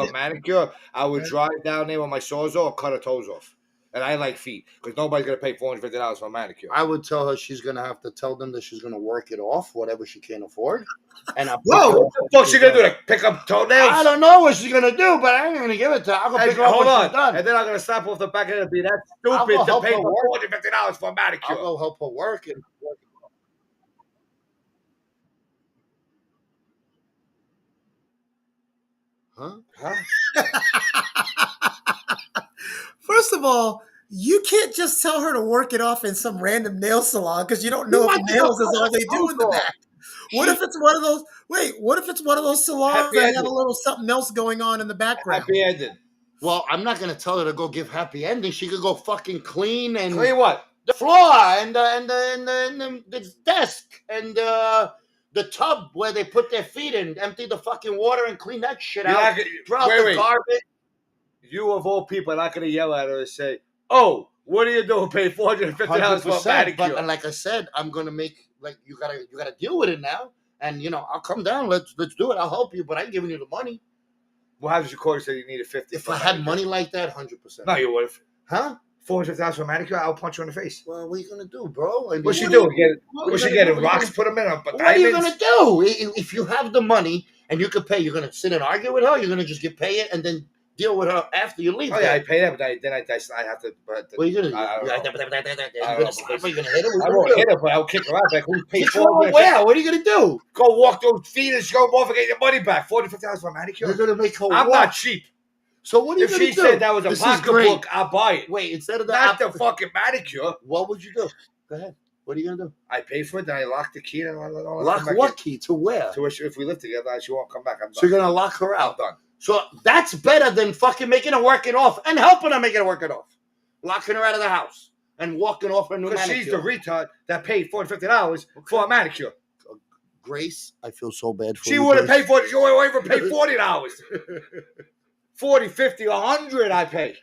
Speaker 2: $450 manicure. I would drive down there with my sawzall and cut her toes off. And I like feet because nobody's gonna pay $450 for a manicure.
Speaker 1: I would tell her she's gonna have to tell them that she's gonna work it off, whatever she can't afford. And
Speaker 3: Whoa.
Speaker 2: What the fuck she gonna do? To pick up toenails?
Speaker 1: I don't know what she's gonna do, but I ain't gonna give it to her. I'm gonna
Speaker 2: Hey,
Speaker 1: pick her up
Speaker 2: hold
Speaker 1: when
Speaker 2: on,
Speaker 1: she's done.
Speaker 2: and then I'm gonna slap off the back of it and be that
Speaker 1: I'll go
Speaker 2: stupid to
Speaker 1: help
Speaker 2: pay
Speaker 1: her
Speaker 2: for
Speaker 1: work.
Speaker 2: $450 for a manicure.
Speaker 1: I'll go help her work and work it off. Huh?
Speaker 3: First of all, you can't just tell her to work it off in some random nail salon because you don't know
Speaker 1: You
Speaker 3: if
Speaker 1: might
Speaker 3: nails
Speaker 1: think
Speaker 3: is all they do in the
Speaker 1: I'm
Speaker 3: back. What if it's one of those? Wait, what if it's one of those salons
Speaker 2: Happy
Speaker 3: that have a
Speaker 2: ending.
Speaker 3: little something else going on in the background?
Speaker 2: Happy ending.
Speaker 1: Well, I'm not gonna tell her to go give happy ending. She could go fucking clean and
Speaker 2: Clean what?
Speaker 1: the floor and the desk and the tub where they put their feet in. Empty the fucking water and clean that shit
Speaker 2: You're
Speaker 1: out.
Speaker 2: not gonna-
Speaker 1: Throw out
Speaker 2: wait,
Speaker 1: the
Speaker 2: wait.
Speaker 1: garbage.
Speaker 2: You of all people are not gonna yell at her and say, "Oh, what are you doing? Pay $450 for a
Speaker 1: 100%.
Speaker 2: manicure?"
Speaker 1: But like I said, I'm gonna make you gotta deal with it now. And I'll come down. Let's do it. I'll help you, but I ain't giving you the money.
Speaker 2: Well, how did you call you? Say you needed 50.
Speaker 1: If
Speaker 2: for a
Speaker 1: I had
Speaker 2: manicure?
Speaker 1: money like that, 100%.
Speaker 2: No, you would have.
Speaker 1: Huh?
Speaker 2: $450 for a manicure? I'll punch you in the face.
Speaker 1: Well, what are you gonna do, bro? I mean,
Speaker 2: What's she
Speaker 1: what
Speaker 2: doing?
Speaker 1: are
Speaker 2: What's she
Speaker 1: you
Speaker 2: getting?
Speaker 1: gonna do?
Speaker 2: Rocks put them in? But
Speaker 1: What are you
Speaker 2: diamonds?
Speaker 1: gonna do? If you have the money and you could pay, you're gonna sit and argue with her. You're gonna just pay it and then deal with her after you leave.
Speaker 2: Oh yeah, I pay that, but then I have to. But
Speaker 1: What are you gonna do?
Speaker 2: I don't know.
Speaker 1: You're gonna slap her? You're gonna hit her?
Speaker 2: I won't hit her, but I'll kick her out. Like who paid
Speaker 1: Kick her out
Speaker 2: $450?
Speaker 1: where? What are you gonna do?
Speaker 2: Go walk those feet and go off and get your money back. $450 for a manicure?
Speaker 1: You're gonna make her
Speaker 2: I'm
Speaker 1: walk.
Speaker 2: not cheap.
Speaker 1: So what are you
Speaker 2: If
Speaker 1: gonna
Speaker 2: she
Speaker 1: do?
Speaker 2: said that was a
Speaker 1: This is
Speaker 2: pocketbook,
Speaker 1: great.
Speaker 2: I'll buy it.
Speaker 1: Wait, instead of the
Speaker 2: Not the fucking manicure.
Speaker 1: what would you do? Go ahead. What are you gonna do?
Speaker 2: I pay for it, then I lock the key and I let all
Speaker 1: Lock what key? To where?
Speaker 2: So if we live together, she won't come back. I'm done.
Speaker 1: So you're gonna lock her
Speaker 2: I'm
Speaker 1: out.
Speaker 2: done.
Speaker 1: So that's better than fucking making her work it off and helping her make it work it off. Locking her out of the house and walking off her new
Speaker 2: Because
Speaker 1: manicure.
Speaker 2: she's the retard that paid $450 for a manicure.
Speaker 1: Grace, I feel so bad for
Speaker 2: She
Speaker 1: you.
Speaker 2: would have
Speaker 1: Grace.
Speaker 2: paid for it. She won't even pay $40. 40, 50, 100 I pay.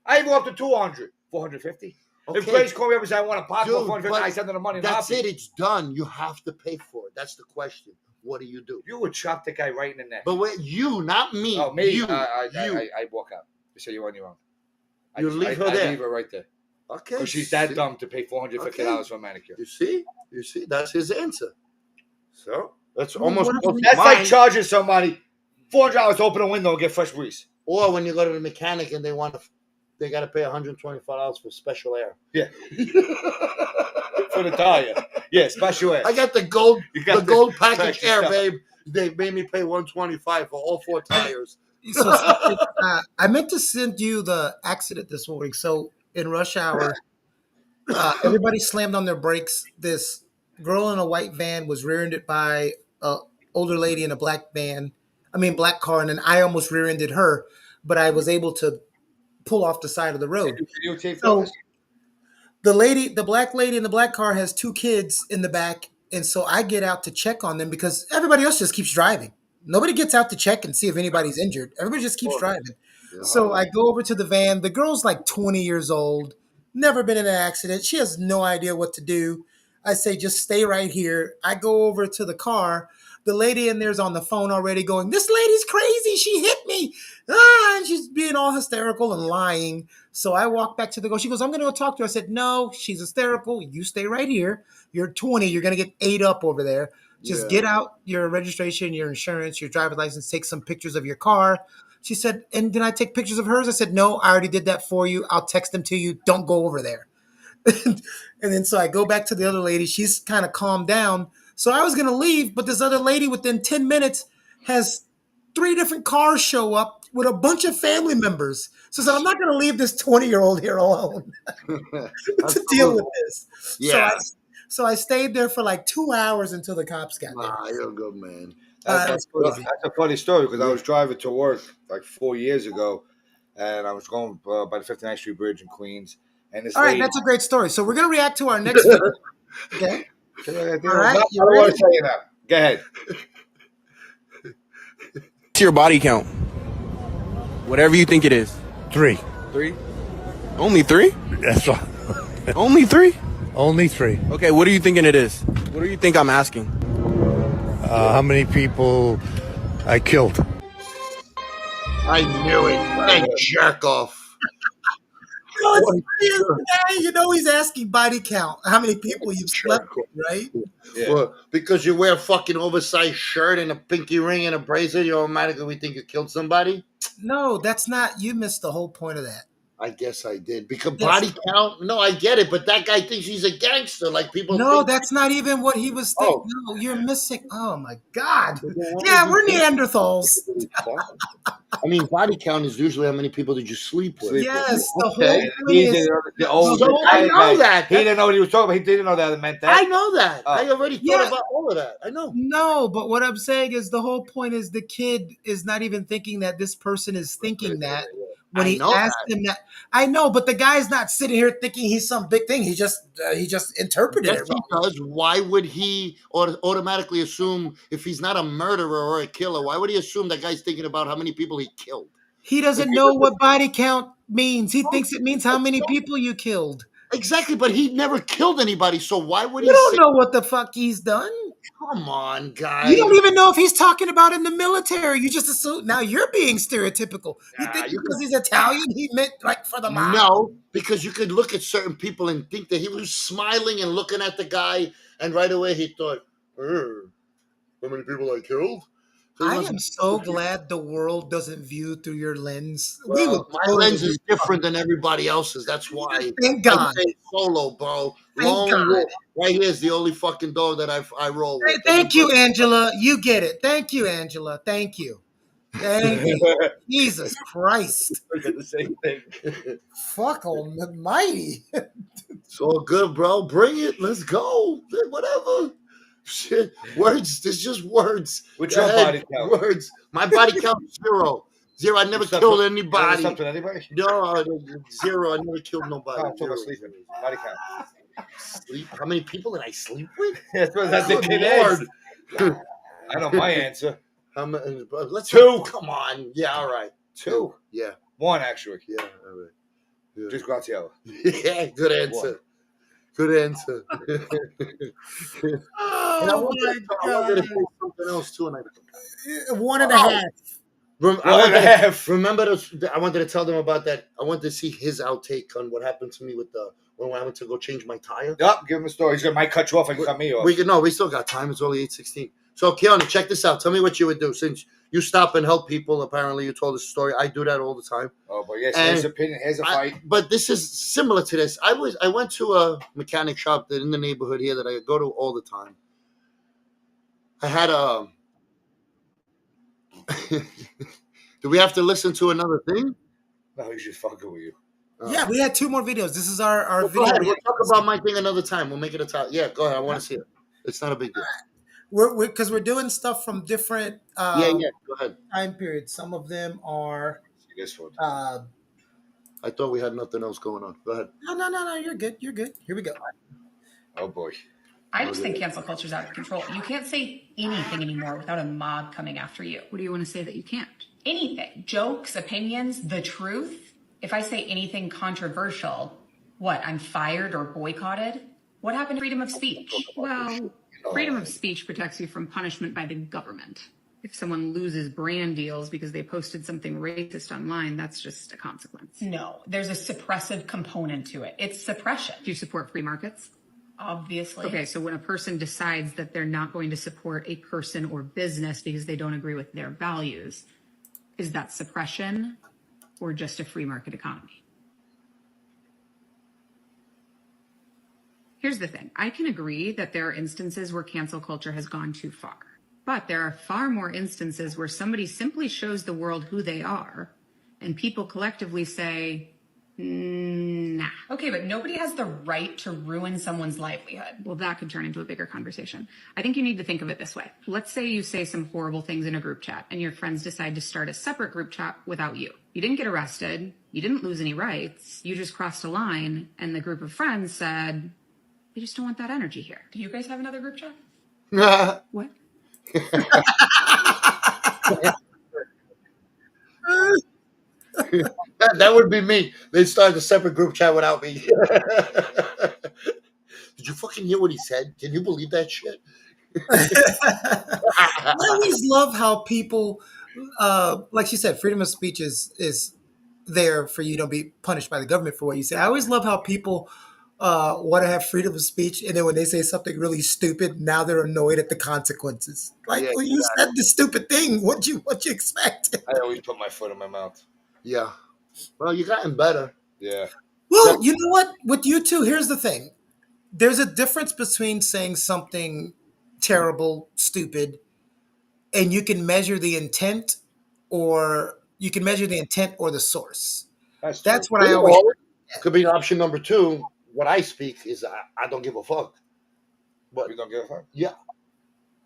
Speaker 2: I even go up to 200. 450.
Speaker 1: Okay.
Speaker 2: If Grace called me up and said I want a pocket for
Speaker 1: Dude,
Speaker 2: 450, I
Speaker 1: but
Speaker 2: send her the money.
Speaker 1: That's it. It's done. You have to pay for it. That's the question. What do?
Speaker 2: You would chop the guy right in the neck.
Speaker 1: But wait, you, not me.
Speaker 2: Oh, me?
Speaker 1: You.
Speaker 2: I
Speaker 1: you.
Speaker 2: walk out. You say you're on your own.
Speaker 1: You leave her there.
Speaker 2: I leave her right there.
Speaker 1: Okay.
Speaker 2: Because she's that
Speaker 1: see?
Speaker 2: dumb to pay $450 for a manicure.
Speaker 1: You see? That's his answer. So that's
Speaker 3: Well,
Speaker 1: almost
Speaker 3: what if
Speaker 1: close
Speaker 3: we-
Speaker 1: to
Speaker 2: That's like
Speaker 1: mine.
Speaker 2: charging somebody $400 to open a window and get fresh breeze.
Speaker 1: Or when you go to the mechanic and they got to pay $125 for special air.
Speaker 2: Yeah. For the tire. Yeah, special air.
Speaker 1: I got the gold,
Speaker 2: You got
Speaker 1: the gold package
Speaker 2: package
Speaker 1: air,
Speaker 2: stuff.
Speaker 1: babe. They made me pay $125 for all 4 tires.
Speaker 3: So I meant to send you the accident this morning. So in rush hour, everybody slammed on their brakes. This girl in a white van was rear-ended by a older lady in a black black car, and then I almost rear-ended her, but I was able to pull off the side of the road.
Speaker 2: You videotaped
Speaker 3: So
Speaker 2: all this?
Speaker 3: the black lady in the black car has 2 kids in the back, and so I get out to check on them because everybody else just keeps driving. Nobody gets out to check and see if anybody's injured. Everybody just keeps driving. So I go over to the van. The girl's like 20 years old, never been in an accident. She has no idea what to do. I say, just stay right here. I go over to the car. The lady in there's on the phone already going, this lady's crazy. She hit me. And she's being all hysterical and lying. So I walk back to the girl. She goes, I'm going to go talk to her. I said, no, she's hysterical. You stay right here. You're 20. You're going to get ate up over there. Just get out your registration, your insurance, your driver's license, take some pictures of your car. She said, and did I take pictures of hers? I said, no, I already did that for you. I'll text them to you. Don't go over there. And then so I go back to the other lady. She's kind of calmed down. So I was going to leave, but this other lady within 10 minutes has 3 different cars show up with a bunch of family members. So I said, I'm not going to leave this 20-year-old here alone to deal with this.
Speaker 1: Yeah.
Speaker 3: So I stayed there for like 2 hours until the cops got there.
Speaker 1: Nah, you're a good man.
Speaker 3: That's crazy.
Speaker 2: That's a funny story because I was driving to work like 4 years ago, and I was going by the 59th Street Bridge in Queens. And this
Speaker 3: All right,
Speaker 2: lady,
Speaker 3: that's a great story. So we're going to react to our next video. Okay.
Speaker 2: All
Speaker 3: right,
Speaker 2: I
Speaker 3: you
Speaker 2: don't want
Speaker 3: ready?
Speaker 2: to tell you now. Go ahead.
Speaker 6: What's your body count? Whatever you think it is.
Speaker 7: 3.
Speaker 6: 3? Only 3?
Speaker 7: That's all.
Speaker 6: Only 3?
Speaker 7: Only 3.
Speaker 6: Okay, what are you thinking it is? What do you think I'm asking?
Speaker 7: How many people I killed?
Speaker 1: I knew it. That jerk off.
Speaker 3: You know he's asking body count. How many people you've slept with, right?
Speaker 2: Yeah.
Speaker 1: Well, because you wear a fucking oversized shirt and a pinky ring and a bracelet, you automatically think you killed somebody?
Speaker 3: No, that's not. You missed the whole point of that.
Speaker 1: I guess I did. Because
Speaker 3: Yes.
Speaker 1: body count? No, I get it. But that guy thinks he's a gangster. Like people
Speaker 3: No,
Speaker 1: think.
Speaker 3: that's not even what he was thinking.
Speaker 1: Oh.
Speaker 3: No, you're missing. Oh my God.
Speaker 1: What
Speaker 3: Yeah,
Speaker 1: was
Speaker 3: we're
Speaker 1: he thinking?
Speaker 3: Neanderthals.
Speaker 1: I mean, body count is usually how many people did you sleep with?
Speaker 3: Yes, the
Speaker 1: Okay.
Speaker 3: whole point is.
Speaker 2: The old
Speaker 1: So I
Speaker 2: guy,
Speaker 1: know that.
Speaker 2: He didn't know what he was talking about. He didn't know that it meant that.
Speaker 1: I know that.
Speaker 2: Oh.
Speaker 1: I already thought
Speaker 3: Yeah.
Speaker 1: about all of that. I know.
Speaker 3: No, but what I'm saying is the whole point is the kid is not even thinking that this person is thinking that when
Speaker 1: I
Speaker 3: he
Speaker 1: know
Speaker 3: asked him that. I know, but the guy's not sitting here thinking he's some big thing. He just interpreted
Speaker 1: Yes,
Speaker 3: it
Speaker 1: he
Speaker 3: wrong.
Speaker 1: does. Why would he automatically assume if he's not a murderer or a killer? Why would he assume that guy's thinking about how many people he killed?
Speaker 3: He doesn't know what body count means. He thinks it means how many people you killed.
Speaker 1: Exactly, but he never killed anybody. So why would
Speaker 3: You
Speaker 1: he?
Speaker 3: don't
Speaker 1: say,
Speaker 3: know what the fuck he's done.
Speaker 1: Come on, guys.
Speaker 3: You don't even know if he's talking about in the military. You just assume. Now you're being stereotypical. You
Speaker 1: Nah,
Speaker 3: think
Speaker 1: you
Speaker 3: because he's Italian, he meant like for the mob?
Speaker 1: No, because you could look at certain people and think that he was smiling and looking at the guy, and right away he thought, how many people I killed? So he
Speaker 3: I
Speaker 1: wasn't-
Speaker 3: am so glad the world doesn't view through your lens. We would
Speaker 1: my
Speaker 3: totally
Speaker 1: lens is different than everybody else's. That's why.
Speaker 3: Thank God.
Speaker 1: I stay solo, bro.
Speaker 3: Thank
Speaker 1: Lone
Speaker 3: God.
Speaker 1: wolf. Right here is the only fucking dog that I roll with.
Speaker 3: Thank you, Angela. You get it. Thank you, Angela. Thank you. Thank you. Jesus Christ.
Speaker 2: Look at the same thing.
Speaker 3: Fuck almighty.
Speaker 1: It's all good, bro. Bring it. Let's go. Whatever. Shit. Words. There's just words.
Speaker 2: What's
Speaker 1: Go
Speaker 2: your
Speaker 1: ahead.
Speaker 2: body count?
Speaker 1: Words. My body count is 0. 0. I never
Speaker 2: You slept
Speaker 1: killed
Speaker 2: with- You
Speaker 1: anybody.
Speaker 2: ever slept with anybody?
Speaker 1: No, 0. I never killed
Speaker 2: No,
Speaker 1: nobody.
Speaker 2: I'm talking about
Speaker 1: 0.
Speaker 2: sleeping. Body count.
Speaker 1: Sleep. How many people did I sleep with?
Speaker 2: That's what that
Speaker 1: Good
Speaker 2: kid
Speaker 1: Lord.
Speaker 2: is. I know my answer.
Speaker 1: How many? Let's
Speaker 2: 2.
Speaker 1: Come on. Yeah. All right.
Speaker 2: 2.
Speaker 1: Yeah.
Speaker 2: 1, actually.
Speaker 1: Yeah. All right. Yeah.
Speaker 2: Just Graziella.
Speaker 1: Yeah. Good answer. Good answer. And I
Speaker 3: Oh
Speaker 1: wanted
Speaker 3: my
Speaker 1: to say
Speaker 3: God.
Speaker 1: something else too, and I
Speaker 3: 1.5.
Speaker 1: Remember those, I wanted to tell them about that. I wanted to see his outtake on what happened to me with the when I went to go change my tire.
Speaker 2: Yup, give him a story. He's gonna might cut you off and cut me off.
Speaker 1: We still got time. It's only 8:16. So Keanu, check this out. Tell me what you would do since you stop and help people. Apparently, you told us a story. I do that all the time.
Speaker 2: Oh, but yes, here's opinion. Here's a fight.
Speaker 1: But this is similar to this. I went to a mechanic shop that in the neighborhood here that I go to all the time. I had a. Do we have to listen to another thing?
Speaker 2: No, he's just fucking with you.
Speaker 3: Yeah, we had 2 more videos. This is our
Speaker 1: Well,
Speaker 3: video.
Speaker 1: go ahead. We'll talk about my thing another time. We'll make it a top. Yeah, go ahead. I want to see it. It's not a big deal.
Speaker 3: Because we're doing stuff from different
Speaker 1: Yeah. Go ahead.
Speaker 3: time periods. Some of them are.
Speaker 2: See this one.
Speaker 1: I thought we had nothing else going on. Go ahead.
Speaker 3: No. You're good. Here we go.
Speaker 2: Oh boy.
Speaker 8: I just think cancel culture's out of control. You can't say anything anymore without a mob coming after you.
Speaker 9: What do you want to say that you can't?
Speaker 8: Anything. Jokes, opinions, the truth. If I say anything controversial, what, I'm fired or boycotted? What happened to freedom of speech?
Speaker 9: Well, freedom of speech protects you from punishment by the government. If someone loses brand deals because they posted something racist online, that's just a consequence.
Speaker 8: No, there's a suppressive component to it. It's suppression.
Speaker 9: Do you support free markets?
Speaker 8: Obviously.
Speaker 9: Okay, so when a person decides that they're not going to support a person or business because they don't agree with their values, is that suppression or just a free market economy? Here's the thing. I can agree that there are instances where cancel culture has gone too far. But there are far more instances where somebody simply shows the world who they are and people collectively say, nah.
Speaker 8: Okay, but nobody has the right to ruin someone's livelihood.
Speaker 9: Well, that could turn into a bigger conversation. I think you need to think of it this way. Let's say you say some horrible things in a group chat and your friends decide to start a separate group chat without you. You didn't get arrested. You didn't lose any rights. You just crossed a line and the group of friends said, we just don't want that energy here.
Speaker 8: Do you guys have another group chat?
Speaker 9: What?
Speaker 1: That would be me. They started a separate group chat without me. Did you fucking hear what he said? Can you believe that shit?
Speaker 3: I always love how people, like she said, freedom of speech is there for you to be punished by the government for what you say. I always love how people want to have freedom of speech, and then when they say something really stupid, now they're annoyed at the consequences. Like,
Speaker 1: Yeah,
Speaker 3: well, you said the stupid thing. What you expect?
Speaker 2: I always put my foot in my mouth.
Speaker 1: Yeah. Well, you gotten better.
Speaker 2: Yeah.
Speaker 3: Well, you know what? With you two, here's the thing. There's a difference between saying something terrible, stupid, and you can measure the intent or the source. That's what I always.
Speaker 1: Could be option number 2. What I speak is I don't give a fuck. But
Speaker 2: You don't give a fuck?
Speaker 1: yeah.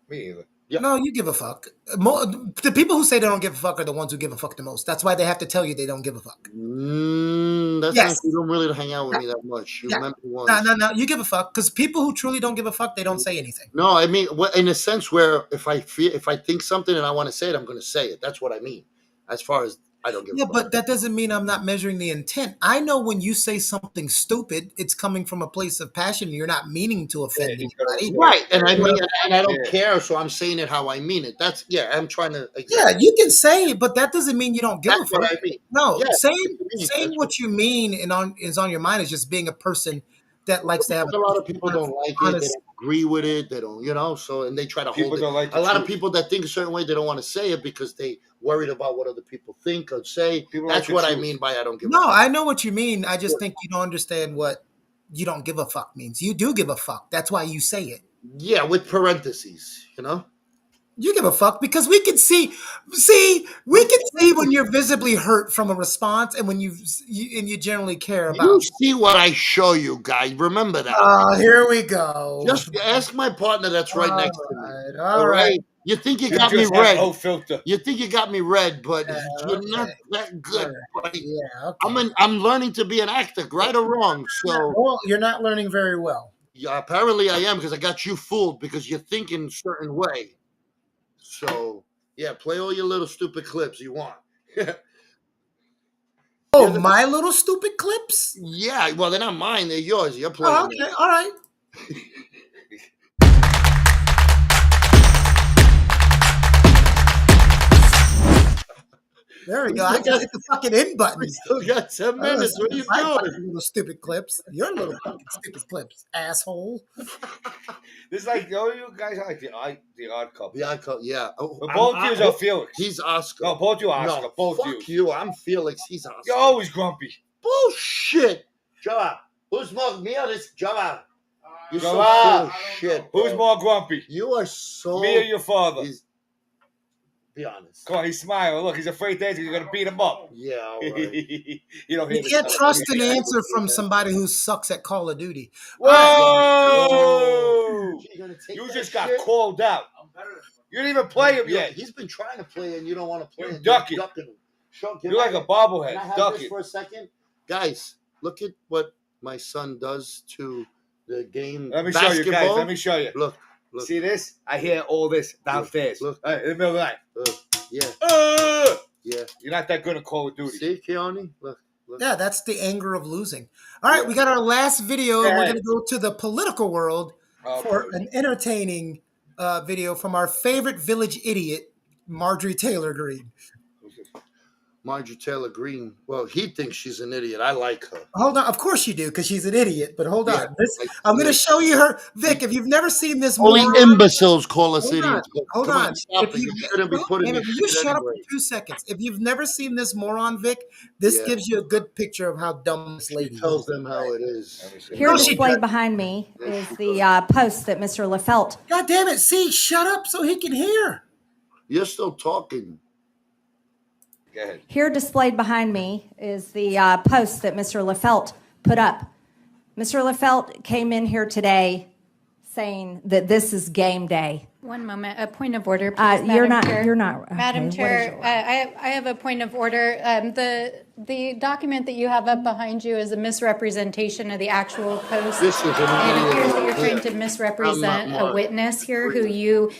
Speaker 2: Me either.
Speaker 1: Yeah.
Speaker 3: No, you give a fuck. The people who say they don't give a fuck are the ones who give a fuck the most. That's why they have to tell you they don't give a fuck.
Speaker 1: That's
Speaker 3: Yes.
Speaker 1: nice. You don't really hang out with me that much. You
Speaker 3: Yeah.
Speaker 1: remember once.
Speaker 3: No. You give a fuck because people who truly don't give a fuck, they don't say anything.
Speaker 1: No, I mean, in a sense where if I think something and I want to say it, I'm going to say it. That's what I mean. As far as I don't give a
Speaker 3: Yeah,
Speaker 1: fuck.
Speaker 3: but that doesn't mean I'm not measuring the intent. I know when you say something stupid, it's coming from a place of passion. You're not meaning to offend
Speaker 2: he's got
Speaker 3: anybody.
Speaker 1: Right, and I mean, and I don't
Speaker 2: Yeah.
Speaker 1: care, so I'm saying it how I mean it. That's I'm trying to.
Speaker 3: Yeah, you can say it, but that doesn't mean you don't give
Speaker 1: That's
Speaker 3: a fuck.
Speaker 1: what I mean.
Speaker 3: No,
Speaker 1: Yeah,
Speaker 3: saying
Speaker 1: that's
Speaker 3: saying what you mean and is on your mind is just being a person that likes to have
Speaker 1: A lot of people don't like it. They
Speaker 3: honest.
Speaker 1: don't agree with it. They don't, so and they try to
Speaker 2: People
Speaker 1: hold it.
Speaker 2: don't like the
Speaker 1: A lot of
Speaker 2: truth.
Speaker 1: people that think a certain way, they don't want to say it because they worried about what other people think or say.
Speaker 2: People
Speaker 1: That's
Speaker 2: like the
Speaker 1: what I
Speaker 2: truth.
Speaker 1: mean by I don't give a
Speaker 3: No,
Speaker 1: fuck.
Speaker 3: I know what you mean. I just think you don't understand what you don't give a fuck means. You do give a fuck. That's why you say it.
Speaker 1: Yeah, with parentheses,
Speaker 3: You give a fuck because we can see when you're visibly hurt from a response and when you generally care
Speaker 1: You
Speaker 3: about.
Speaker 1: see what I show you, guys. Remember that.
Speaker 3: Oh, here we go.
Speaker 1: Just ask my partner that's right next to me.
Speaker 3: All right.
Speaker 1: You think you
Speaker 2: You
Speaker 1: got me
Speaker 2: just have
Speaker 1: red.
Speaker 2: no filter.
Speaker 1: You think you got me red, but
Speaker 3: Yeah,
Speaker 1: you're not
Speaker 3: okay.
Speaker 1: that good, buddy.
Speaker 3: Yeah, okay.
Speaker 1: I'm learning to be an actor, right or wrong. So
Speaker 3: Well, you're not learning very well.
Speaker 1: yeah, apparently I am because I got you fooled because you think in a certain way. So yeah, play all your little stupid clips you want.
Speaker 3: Oh, my little stupid clips?
Speaker 1: Yeah, well they're not mine, they're yours. You're playing.
Speaker 3: Oh, okay, all right. There we go. I just hit the fucking in button.
Speaker 1: We still got 10 minutes. What are you doing?
Speaker 3: Little stupid clips. You're little fucking stupid clips, asshole.
Speaker 2: This is like, you guys are like the odd couple.
Speaker 1: The icon, yeah. Oh,
Speaker 2: But both of you are Felix.
Speaker 1: He's Oscar.
Speaker 2: No, both you are Oscar.
Speaker 1: No,
Speaker 2: both
Speaker 1: fuck you. I'm Felix. He's Oscar.
Speaker 2: You're always grumpy.
Speaker 1: Bullshit. Java. Who's more me or this Java? You're so
Speaker 2: Java.
Speaker 1: full of shit.
Speaker 2: Who's
Speaker 1: bro.
Speaker 2: more grumpy?
Speaker 1: You are so.
Speaker 2: Me or your father?
Speaker 1: Be honest.
Speaker 2: Come on, he's smiling. Look, he's afraid that you're going to beat him up.
Speaker 1: Yeah, all right.
Speaker 2: You don't
Speaker 3: You can't trust an answer from somebody who sucks at Call of Duty.
Speaker 2: Whoa! You just got
Speaker 1: shit?
Speaker 2: called out. You didn't even play him yet.
Speaker 1: He's been trying to play and you don't want to play.
Speaker 2: You're
Speaker 1: and
Speaker 2: ducking.
Speaker 1: You're ducking him.
Speaker 2: You're like a bobblehead.
Speaker 1: Can I have
Speaker 2: ducking.
Speaker 1: this for a second? Guys, look at what my son does to the game.
Speaker 2: Let me show
Speaker 1: basketball.
Speaker 2: you, guys. Let me show you.
Speaker 1: Look.
Speaker 2: See this? I hear all this downstairs.
Speaker 1: Look.
Speaker 2: In the middle of the night.
Speaker 1: Yeah. Yeah.
Speaker 2: You're not that good at Call of Duty.
Speaker 1: See, Keone? Look.
Speaker 3: Yeah, that's the anger of losing. All right, we got our last video.
Speaker 2: Yeah.
Speaker 3: We're going to go to the political world for an entertaining video from our favorite village idiot, Marjorie Taylor Greene.
Speaker 1: Marjorie Taylor Greene. Well, he thinks she's an idiot. I like her.
Speaker 3: Hold on. Of course you do, because she's an idiot. But hold
Speaker 1: Yeah,
Speaker 3: on. I'm going to show you her. Vic, if you've never seen this
Speaker 1: Only
Speaker 3: moron,
Speaker 1: imbeciles call us
Speaker 3: Hold on,
Speaker 1: idiots. But
Speaker 3: hold
Speaker 1: come
Speaker 3: on.
Speaker 1: Stop
Speaker 3: If
Speaker 1: it. You shouldn't be putting
Speaker 3: man,
Speaker 1: this
Speaker 3: if you
Speaker 1: shit
Speaker 3: shut up
Speaker 1: anyway.
Speaker 3: for 2 seconds. If you've never seen this moron, Vic, this
Speaker 1: Yeah.
Speaker 3: gives you a good picture of how dumb this lady
Speaker 1: She tells
Speaker 3: is.
Speaker 1: them how it is.
Speaker 10: Here
Speaker 3: No, she
Speaker 10: displayed
Speaker 3: doesn't.
Speaker 10: behind me is the post that Mr. LaFelt.
Speaker 3: God damn it. See, shut up so he can hear.
Speaker 1: You're still talking.
Speaker 2: Go ahead.
Speaker 10: Here displayed behind me is the post that Mr. LaFelt put up. Mr. LaFelt came in here today saying that this is game day.
Speaker 11: One moment, a point of order, please.
Speaker 10: You're
Speaker 11: Madam Chair.
Speaker 10: not.
Speaker 11: Madam
Speaker 10: okay,
Speaker 11: Chair, I have a point of order. The document that you have up behind you is a misrepresentation of the actual post.
Speaker 1: This is
Speaker 11: It appears that you're trying to misrepresent a witness here who you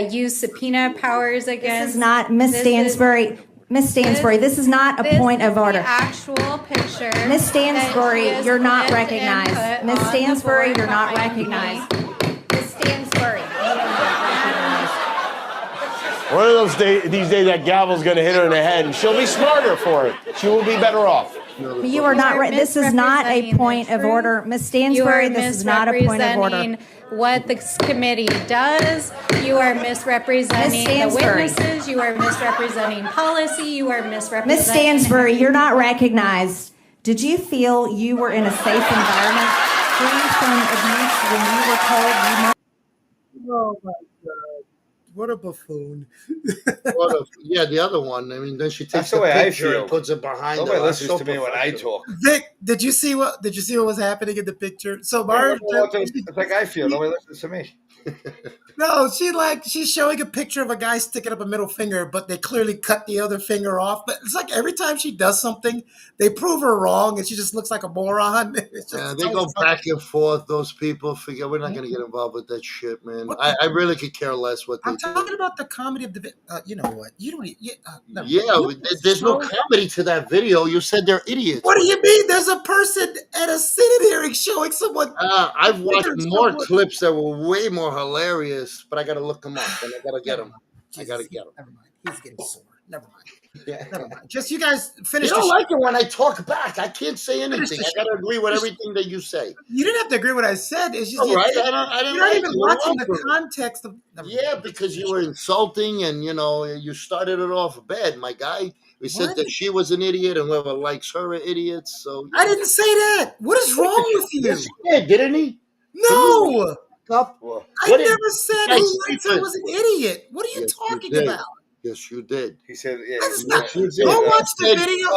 Speaker 11: use subpoena powers against.
Speaker 10: This is not Miss Stansbury. Miss Stansbury, this is not a point of order.
Speaker 11: The actual picture.
Speaker 10: Miss Stansbury, you're not
Speaker 11: put
Speaker 10: recognized. Miss
Speaker 11: on the
Speaker 10: Stansbury,
Speaker 11: board
Speaker 10: you're not
Speaker 11: behind me.
Speaker 10: recognized. Miss Stansbury.
Speaker 12: One of these days, that gavel's going to hit her in the head, and she'll be smarter for it. She will be better off.
Speaker 10: You are not. This is not a point of order, Miss Stansbury. This is not a point of order.
Speaker 11: What this committee does, you are misrepresenting the witnesses, you are misrepresenting policy, you are misrepresenting.
Speaker 10: Miss Stansbury, you're not recognized. Did you feel you were in a safe environment, free from abuse when you were told you must?
Speaker 3: Oh my God. What a buffoon.
Speaker 1: Yeah, the other one. I mean, then she takes
Speaker 2: That's
Speaker 1: the
Speaker 2: the way I
Speaker 1: picture
Speaker 2: feel.
Speaker 1: and puts it behind
Speaker 2: Nobody
Speaker 1: her.
Speaker 2: listens to me when I talk.
Speaker 3: Vic, did you see what was happening in the picture? So
Speaker 2: It's like I feel. Nobody listens to me.
Speaker 3: No, she's showing a picture of a guy sticking up a middle finger, but they clearly cut the other finger off. But it's like every time she does something, they prove her wrong, and she just looks like a moron. It's just,
Speaker 1: They go back and forth. Those people figure we're not going to get involved with that shit, man. I really could care less what they
Speaker 3: I'm
Speaker 1: do.
Speaker 3: talking about the comedy of the. You know what? You don't.
Speaker 1: There's no comedy to that video. You said they're idiots.
Speaker 3: What do you mean? There's a person at a Senate hearing showing someone.
Speaker 1: I've watched more clips that were way more hilarious, but I got to look them up and I got to get them. I got to get them.
Speaker 3: Never mind. He's getting sore. Never mind. Never mind. Just you guys finish.
Speaker 1: You don't like it when I talk back. I can't say anything. I got to agree with everything that you say.
Speaker 3: You didn't have to agree with what I said. It's just
Speaker 1: All right. I didn't
Speaker 3: you're not
Speaker 1: like
Speaker 3: even
Speaker 1: it.
Speaker 3: watching the context of.
Speaker 1: Yeah, because you were insulting and, you started it off bad, my guy. We said that she was an idiot and whoever likes her are idiots. So
Speaker 3: I didn't say that. What is wrong with you?
Speaker 1: Yes, he did, didn't he?
Speaker 3: No.
Speaker 1: I
Speaker 3: I never said who likes her was an idiot. What are you talking about?
Speaker 1: Yes, you did.
Speaker 2: He said, "Yeah."
Speaker 3: Go watch the video.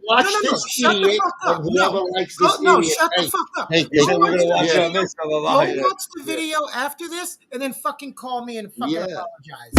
Speaker 1: Watch this idiot. Whoever likes this idiot.
Speaker 3: No, shut the fuck up.
Speaker 2: We're gonna watch on this on the
Speaker 3: Go
Speaker 2: line.
Speaker 3: watch the video after this, and then fucking call me and fucking apologize.